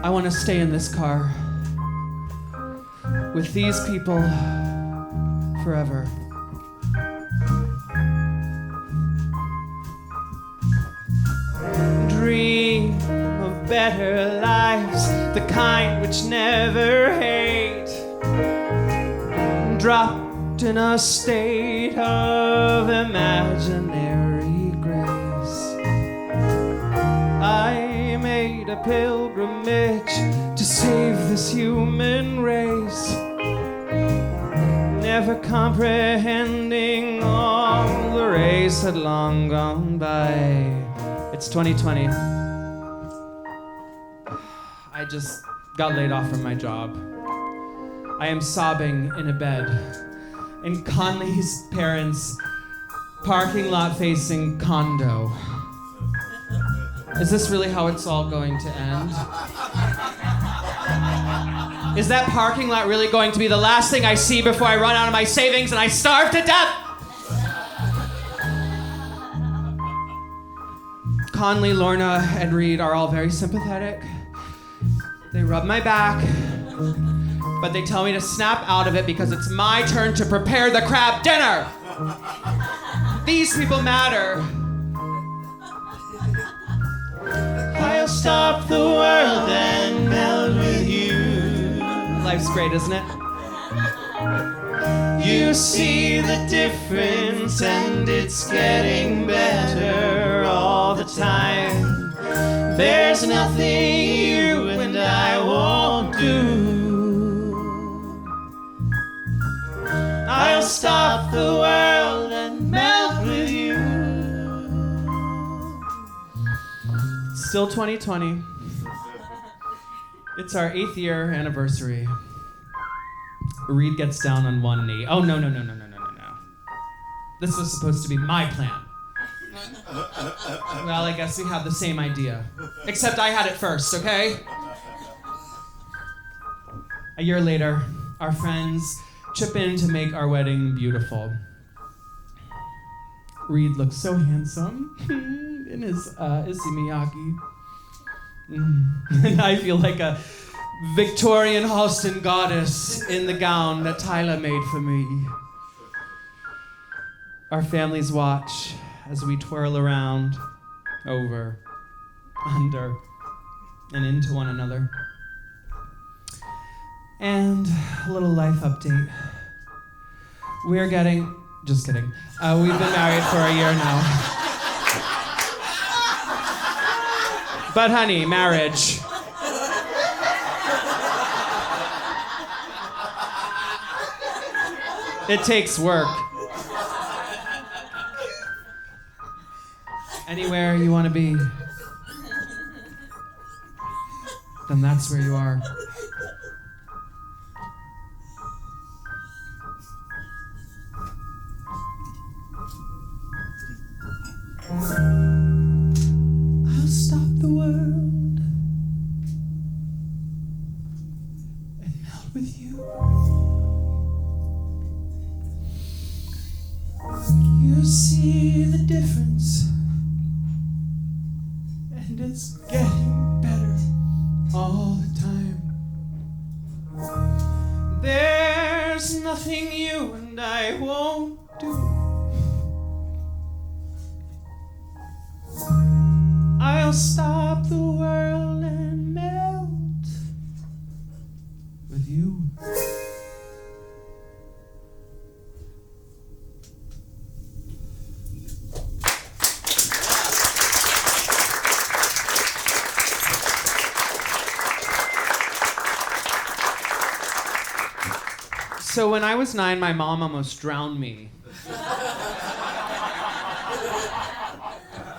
I want to stay in this car with these people forever. Dream of better lives, the kind which never hate. Dropped in a state of imaginary grace. I made a pilgrimage to save this human race, never comprehending all the race had long gone by. It's 2020. I just got laid off from my job. I am sobbing in a bed in Conley's parents' parking lot facing condo. Is this really how it's all going to end? Is that parking lot really going to be the last thing I see before I run out of my savings and I starve to death? Conley, Lorna, and Reed are all very sympathetic. They rub my back, but they tell me to snap out of it because it's my turn to prepare the crab dinner. These people matter. I'll stop the world and melt with you. Life's great, isn't it? You see the difference and it's getting better all the time. There's nothing you and I won't do. I'll stop the world and melt with you. It's still 2020. It's our 8th year anniversary. Reed gets down on one knee. Oh, no. This was supposed to be my plan. Well, I guess we have the same idea. Except I had it first, okay? A year later, our friends chip in to make our wedding beautiful. Reed looks so handsome in his Issey Miyake. And I feel like a Victorian Halston goddess in the gown that Tyler made for me. Our families watch as we twirl around, over, under, and into one another. And a little life update. We're getting... Just kidding. We've been married for a year now. But honey, marriage. It takes work. Anywhere you want to be, then that's where you are. I'll stop the world and melt with you. You see the difference, and it's getting better all the time. There's nothing you and I won't do. I'll stop the world and melt with you. So when I was 9, my mom almost drowned me.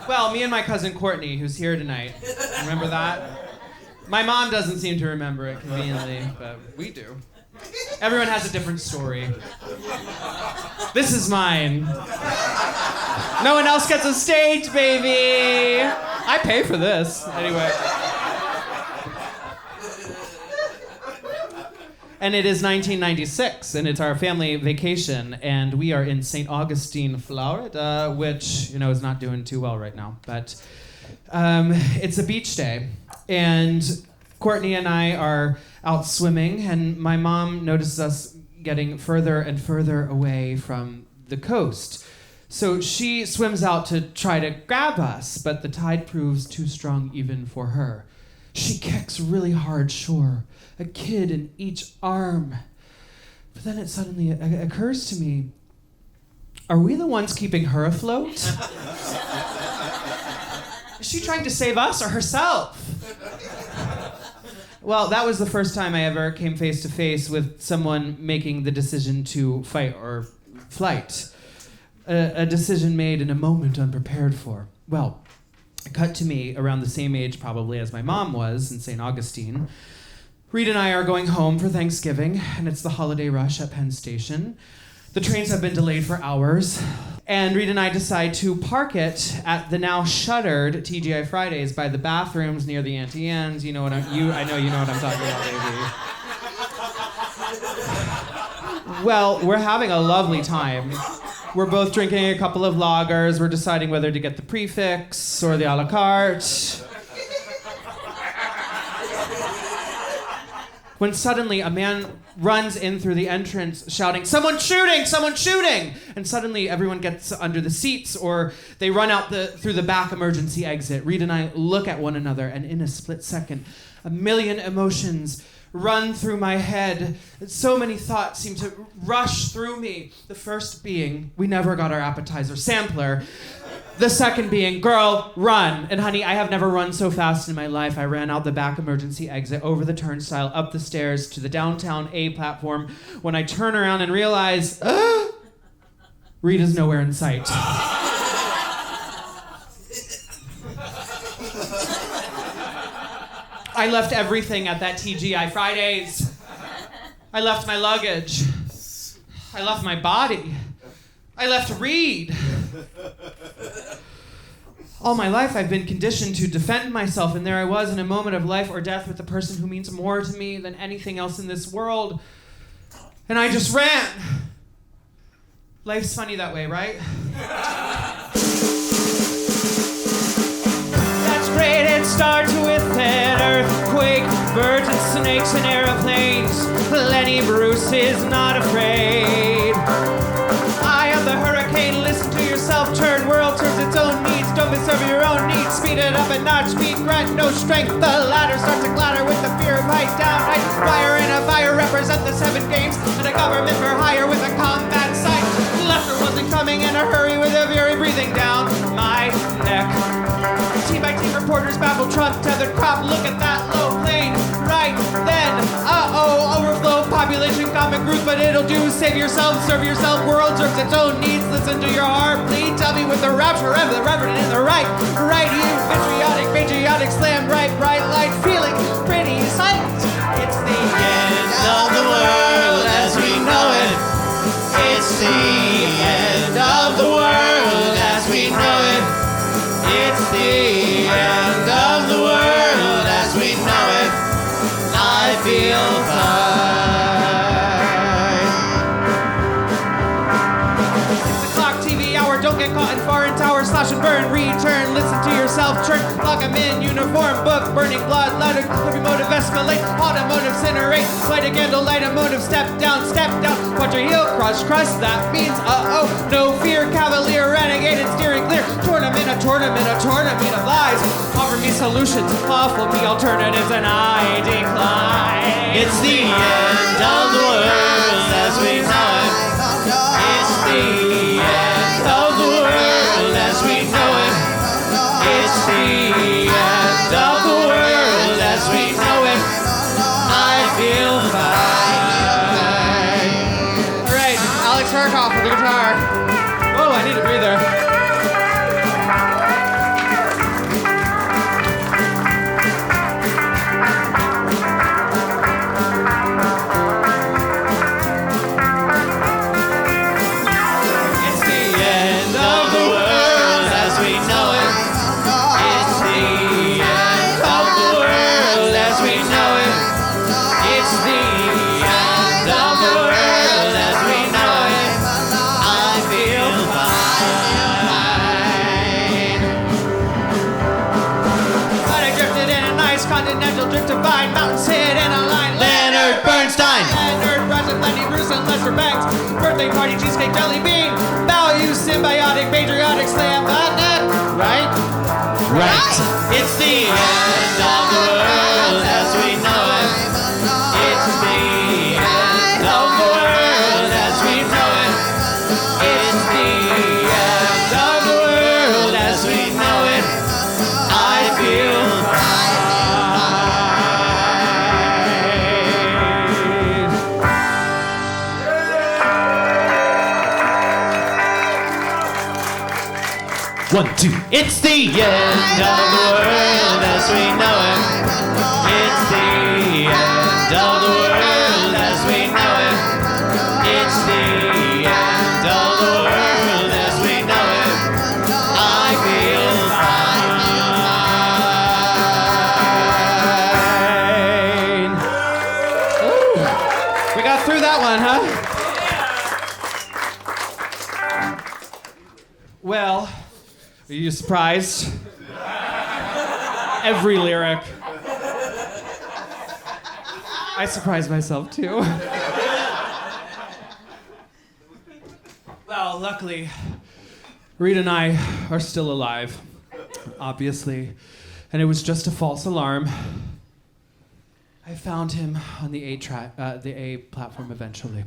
Well, me and my cousin Courtney, who's here tonight. Remember that? My mom doesn't seem to remember it conveniently, but we do. Everyone has a different story. This is mine. No one else gets a stage, baby! I pay for this. Anyway. And it is 1996, and it's our family vacation, and we are in St. Augustine, Florida, which, is not doing too well right now. But it's a beach day, and Courtney and I are out swimming, and my mom notices us getting further and further away from the coast. So she swims out to try to grab us, but the tide proves too strong even for her. She kicks really hard shore, a kid in each arm. But then it suddenly occurs to me, are we the ones keeping her afloat? Is she trying to save us or herself? Well, that was the first time I ever came face to face with someone making the decision to fight or flight. A decision made in a moment unprepared for. Well, cut to me around the same age probably as my mom was in St. Augustine. Reed and I are going home for Thanksgiving, and it's the holiday rush at Penn Station. The trains have been delayed for hours, and Reed and I decide to park it at the now shuttered TGI Fridays by the bathrooms near the Auntie Anne's. I know you know what I'm talking about, baby. Well, we're having a lovely time. We're both drinking a couple of lagers. We're deciding whether to get the prefix or the a la carte. When suddenly a man runs in through the entrance shouting, "Someone's shooting! Someone's shooting!" And suddenly everyone gets under the seats or they run out through the back emergency exit. Reed and I look at one another, and in a split second, a million emotions run through my head. So many thoughts seem to rush through me. The first being, we never got our appetizer sampler. The second being, girl, run. And honey, I have never run so fast in my life. I ran out the back emergency exit, over the turnstile, up the stairs to the downtown A platform. When I turn around and realize, Rita's nowhere in sight. I left everything at that TGI Fridays. I left my luggage. I left my body. I left Reed. All my life I've been conditioned to defend myself, and there I was in a moment of life or death with the person who means more to me than anything else in this world. And I just ran. Life's funny that way, right? That's great, it starts with an earthquake, birds and snakes and airplanes. Lenny Bruce is not afraid. Eye of the hurricane, listen to yourself turn. World serves its own needs, don't misserve your own needs. Speed it up and not speed, grant no strength. The ladder starts to clatter with the fear of height down. Height, fire and a fire represent the 7 games, and a government for hire with a combat sight. Laughter wasn't coming in a hurry with a fury breathing down my neck. Team by team reporters babble Trump, tethered crop, look at that low plane. Right then, overflow, population, common group, but it it'll do. Save yourself, serve yourself. World serves its own needs. Listen to your heart bleed. Tell me with the rapture of the reverend in the right. Right you, patriotic, slam, bright light, feeling pretty silent. It's the End of the world as we know it. It's the end of the world as we know it. It's the end of the world as we know it. I feel fine. 6 o'clock TV hour. Don't get caught in foreign towers. Slash and burn. Return. Listen to yourself. Turn. Lock 'em in. Uniform. Book. Burning blood. Louder. Every motive escalate. Automotive incinerate. Light a candle. Light a motive. Step down. Step down. Watch your heel. Crush. That means no fear. Cavalier. Renegade. And steering clear. Tournament of lies. Offer me solutions. Offer me alternatives, and I decline. It's the end of the world as we know it. It's the end of the world as we know it. It's the end of the world as we know it. I feel fine. All right, Alex Harkoff with the guitar. Whoa, I need a breather. It's the end of the world as we know it. It's the end of the world as we know it. It's the end of the world as we know it. I feel fine. But I drifted in a nice continental drift of vine. Mountains hid in a line. Leonard Bernstein. Leonard Bernstein, Lenny Bruce, and Lester Banks. Birthday party, cheesecake, jelly bean. Value, symbiotic, patriotic, slam button. Right? Right. It's the end of the world as we know it. It's the end of the world as we know it. It's the end of the world as we know it. I feel fine. One, two. It's the end of the world as we know it. It's the end of the world as we know it. It's the end of the world as we know it. I feel fine. Ooh. We got through that one, huh? Well, are you surprised? Every lyric. I surprised myself too. Well, luckily, Reed and I are still alive, obviously, and it was just a false alarm. I found him on the A platform eventually.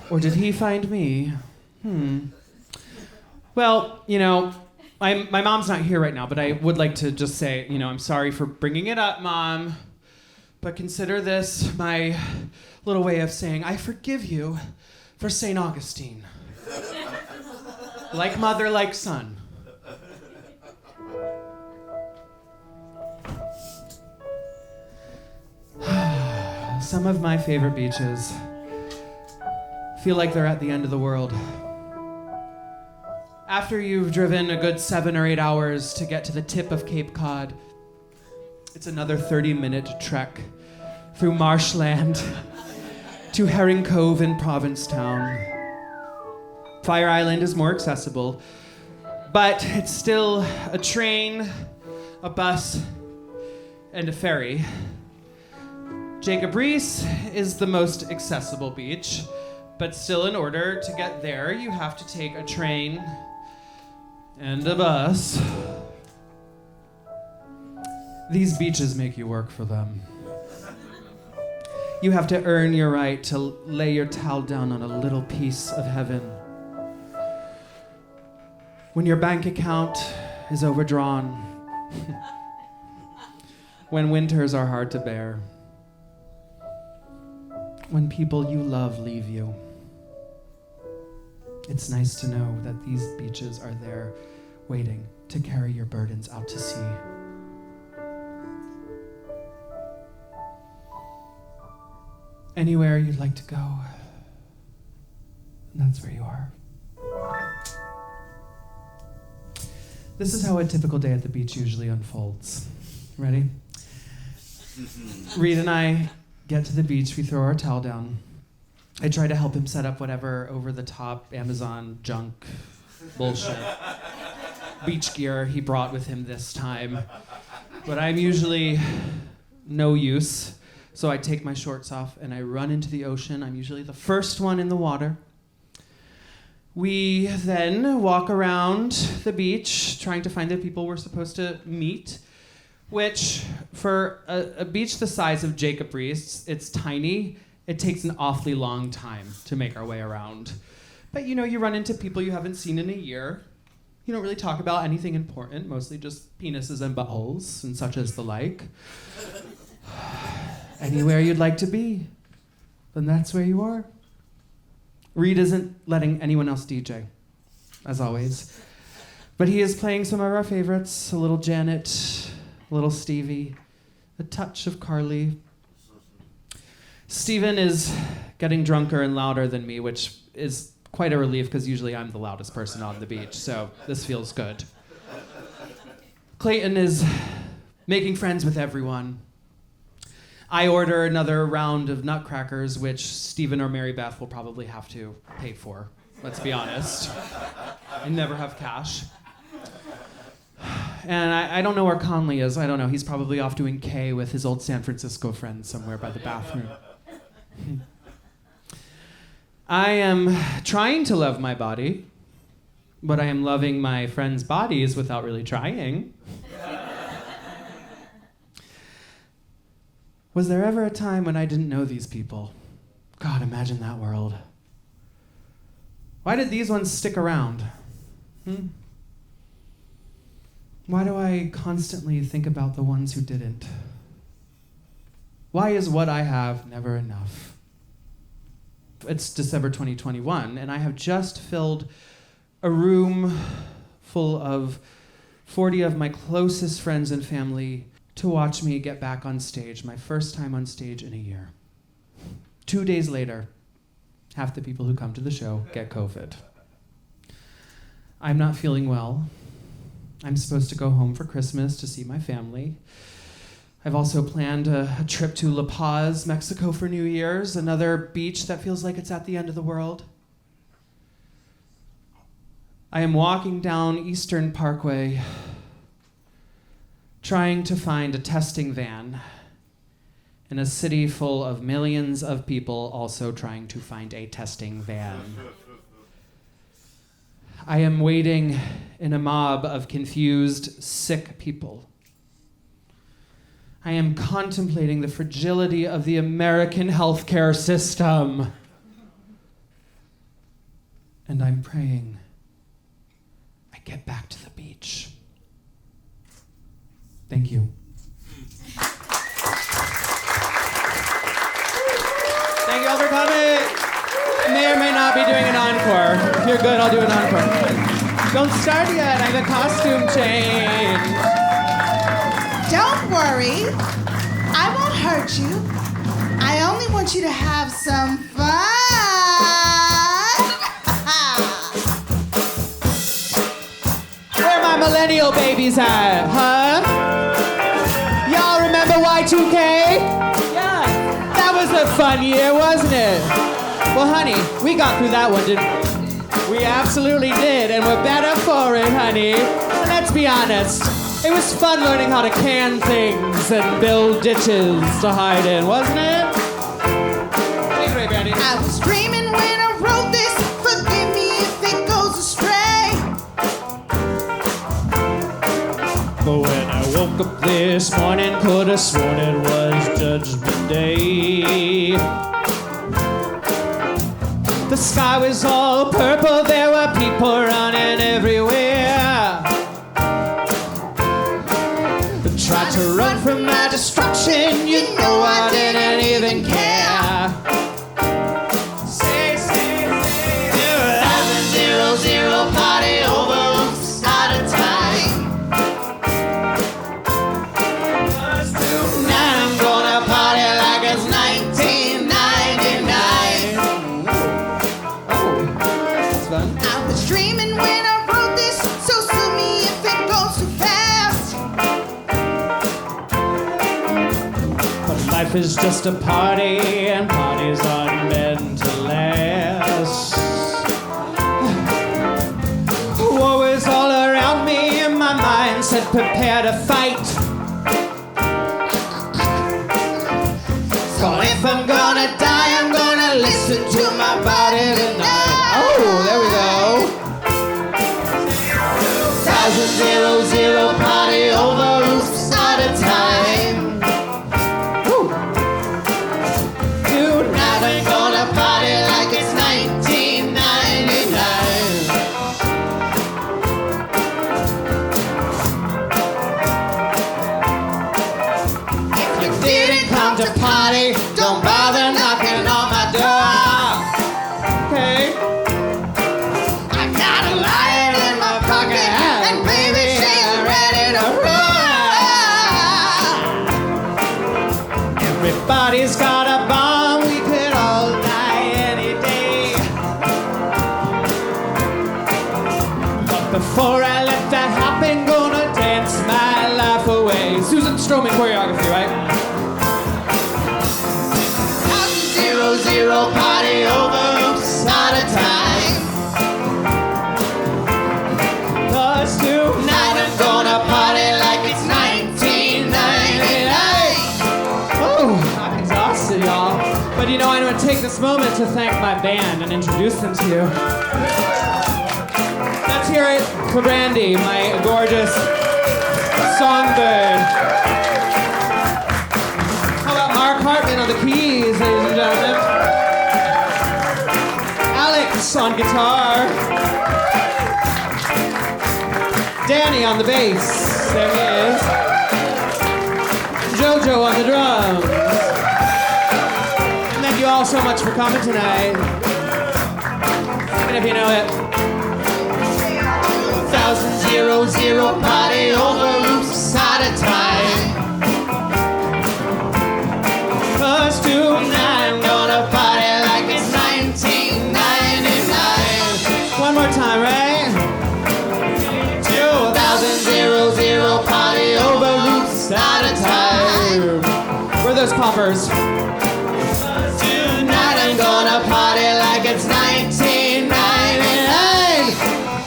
Or did he find me? Well, you know, my mom's not here right now, but I would like to just say, you know, I'm sorry for bringing it up, Mom. But consider this my little way of saying, I forgive you for St. Augustine. Like mother, like son. Some of my favorite beaches feel like they're at the end of the world. After you've driven a good 7 or 8 hours to get to the tip of Cape Cod, it's another 30-minute trek through marshland to Herring Cove in Provincetown. Fire Island is more accessible, but it's still a train, a bus, and a ferry. Jacob Riis is the most accessible beach, but still in order to get there, you have to take a train and a bus. These beaches make you work for them. You have to earn your right to lay your towel down on a little piece of heaven. When your bank account is overdrawn. When winters are hard to bear. when people you love leave you. It's nice to know that these beaches are there waiting to carry your burdens out to sea. Anywhere you'd like to go, that's where you are. This is how a typical day at the beach usually unfolds. Ready? Reed and I get to the beach, we throw our towel down. I try to help him set up whatever over-the-top Amazon junk bullshit beach gear he brought with him this time. But I'm usually no use, so I take my shorts off and I run into the ocean. I'm usually the first one in the water. We then walk around the beach trying to find the people we're supposed to meet, which for a beach the size of Jacob Riis, it's tiny. It takes an awfully long time to make our way around. But you know, you run into people you haven't seen in a year. You don't really talk about anything important, mostly just penises and buttholes and such as the like. Anywhere you'd like to be, then that's where you are. Reed isn't letting anyone else DJ, as always. But he is playing some of our favorites, a little Janet, a little Stevie, a touch of Carly. Steven is getting drunker and louder than me, which is quite a relief because usually I'm the loudest person on the beach, so this feels good. Clayton is making friends with everyone. I order another round of nutcrackers, which Steven or Mary Beth will probably have to pay for, let's be honest. I never have cash. And I don't know where Conley is. I don't know. He's probably off doing K with his old San Francisco friend somewhere by the bathroom. I am trying to love my body, but I am loving my friends' bodies without really trying. Was there ever a time when I didn't know these people? God, imagine that world. Why did these ones stick around? Why do I constantly think about the ones who didn't? Why is what I have never enough? It's December 2021, and I have just filled a room full of 40 of my closest friends and family to watch me get back on stage, my first time on stage in a year. 2 days later, half the people who come to the show get COVID. I'm not feeling well. I'm supposed to go home for Christmas to see my family. I've also planned a trip to La Paz, Mexico for New Year's, another beach that feels like it's at the end of the world. I am walking down Eastern Parkway, trying to find a testing van in a city full of millions of people also trying to find a testing van. I am waiting in a mob of confused, sick people. I am contemplating the fragility of the American healthcare system. And I'm praying I get back to the beach. Thank you. Thank you all for coming. I may or may not be doing an encore. If you're good, I'll do an encore. Don't start yet. I have a costume change. Don't worry. I won't hurt you. I only want you to have some fun. Where my millennial babies at, huh? Y'all remember Y2K? Yeah. That was a fun year, wasn't it? Well, honey, we got through that one, didn't we? We absolutely did, and we're better for it, honey. And let's be honest. It was fun learning how to can things and build ditches to hide in, wasn't it? Take it away, Brandy. I was dreaming when I wrote this. Forgive me if it goes astray. But when I woke up this morning, could have sworn it was Judgment Day. The sky was all purple, there were people running everywhere. Tried to run from my destruction, you know I didn't even care. Life is just a party, and parties aren't meant to last. War is all around me, and my mind said prepare to fight. So if I'm gonna die, I'm gonna listen to my body tonight. Oh, there we go. 1000 party over roofs at a time. Woo. Tonight we're gonna party like it's 1999. If you didn't come to party, don't bother knocking on my door. Okay. I got a lion in my pocket, and baby, she's ready to roll. Everybody's got a bomb, we could all die any day. But before I let that happen, gonna dance my life away. Susan Stroman choreography, right? 1000 party over oops at a time. 'Cause tonight I'm gonna party like it's 1999. Oh, I'm exhausted, y'all. But you know, I'm gonna take this moment to thank my band and introduce them to you. Let's hear it for Brandy, my gorgeous songbird. How about Mark Hartman on the keys, ladies and gentlemen? Alex on guitar. Danny on the bass. There he is. Jojo on the drums. And thank you all so much for coming tonight. Even if you know it. 1000 party over roofs at a time. 'Cause tonight I'm gonna party like it's 1999. One more time, right? 2000 party over roofs at a time. Where are those poppers? Tonight I'm gonna party like it's 1999.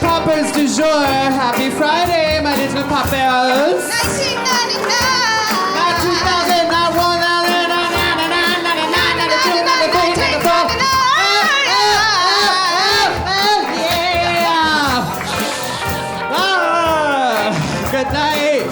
Poppers du jour, happy Friday, my little poppers. 1999. 2000, not 1000, yeah. Good night.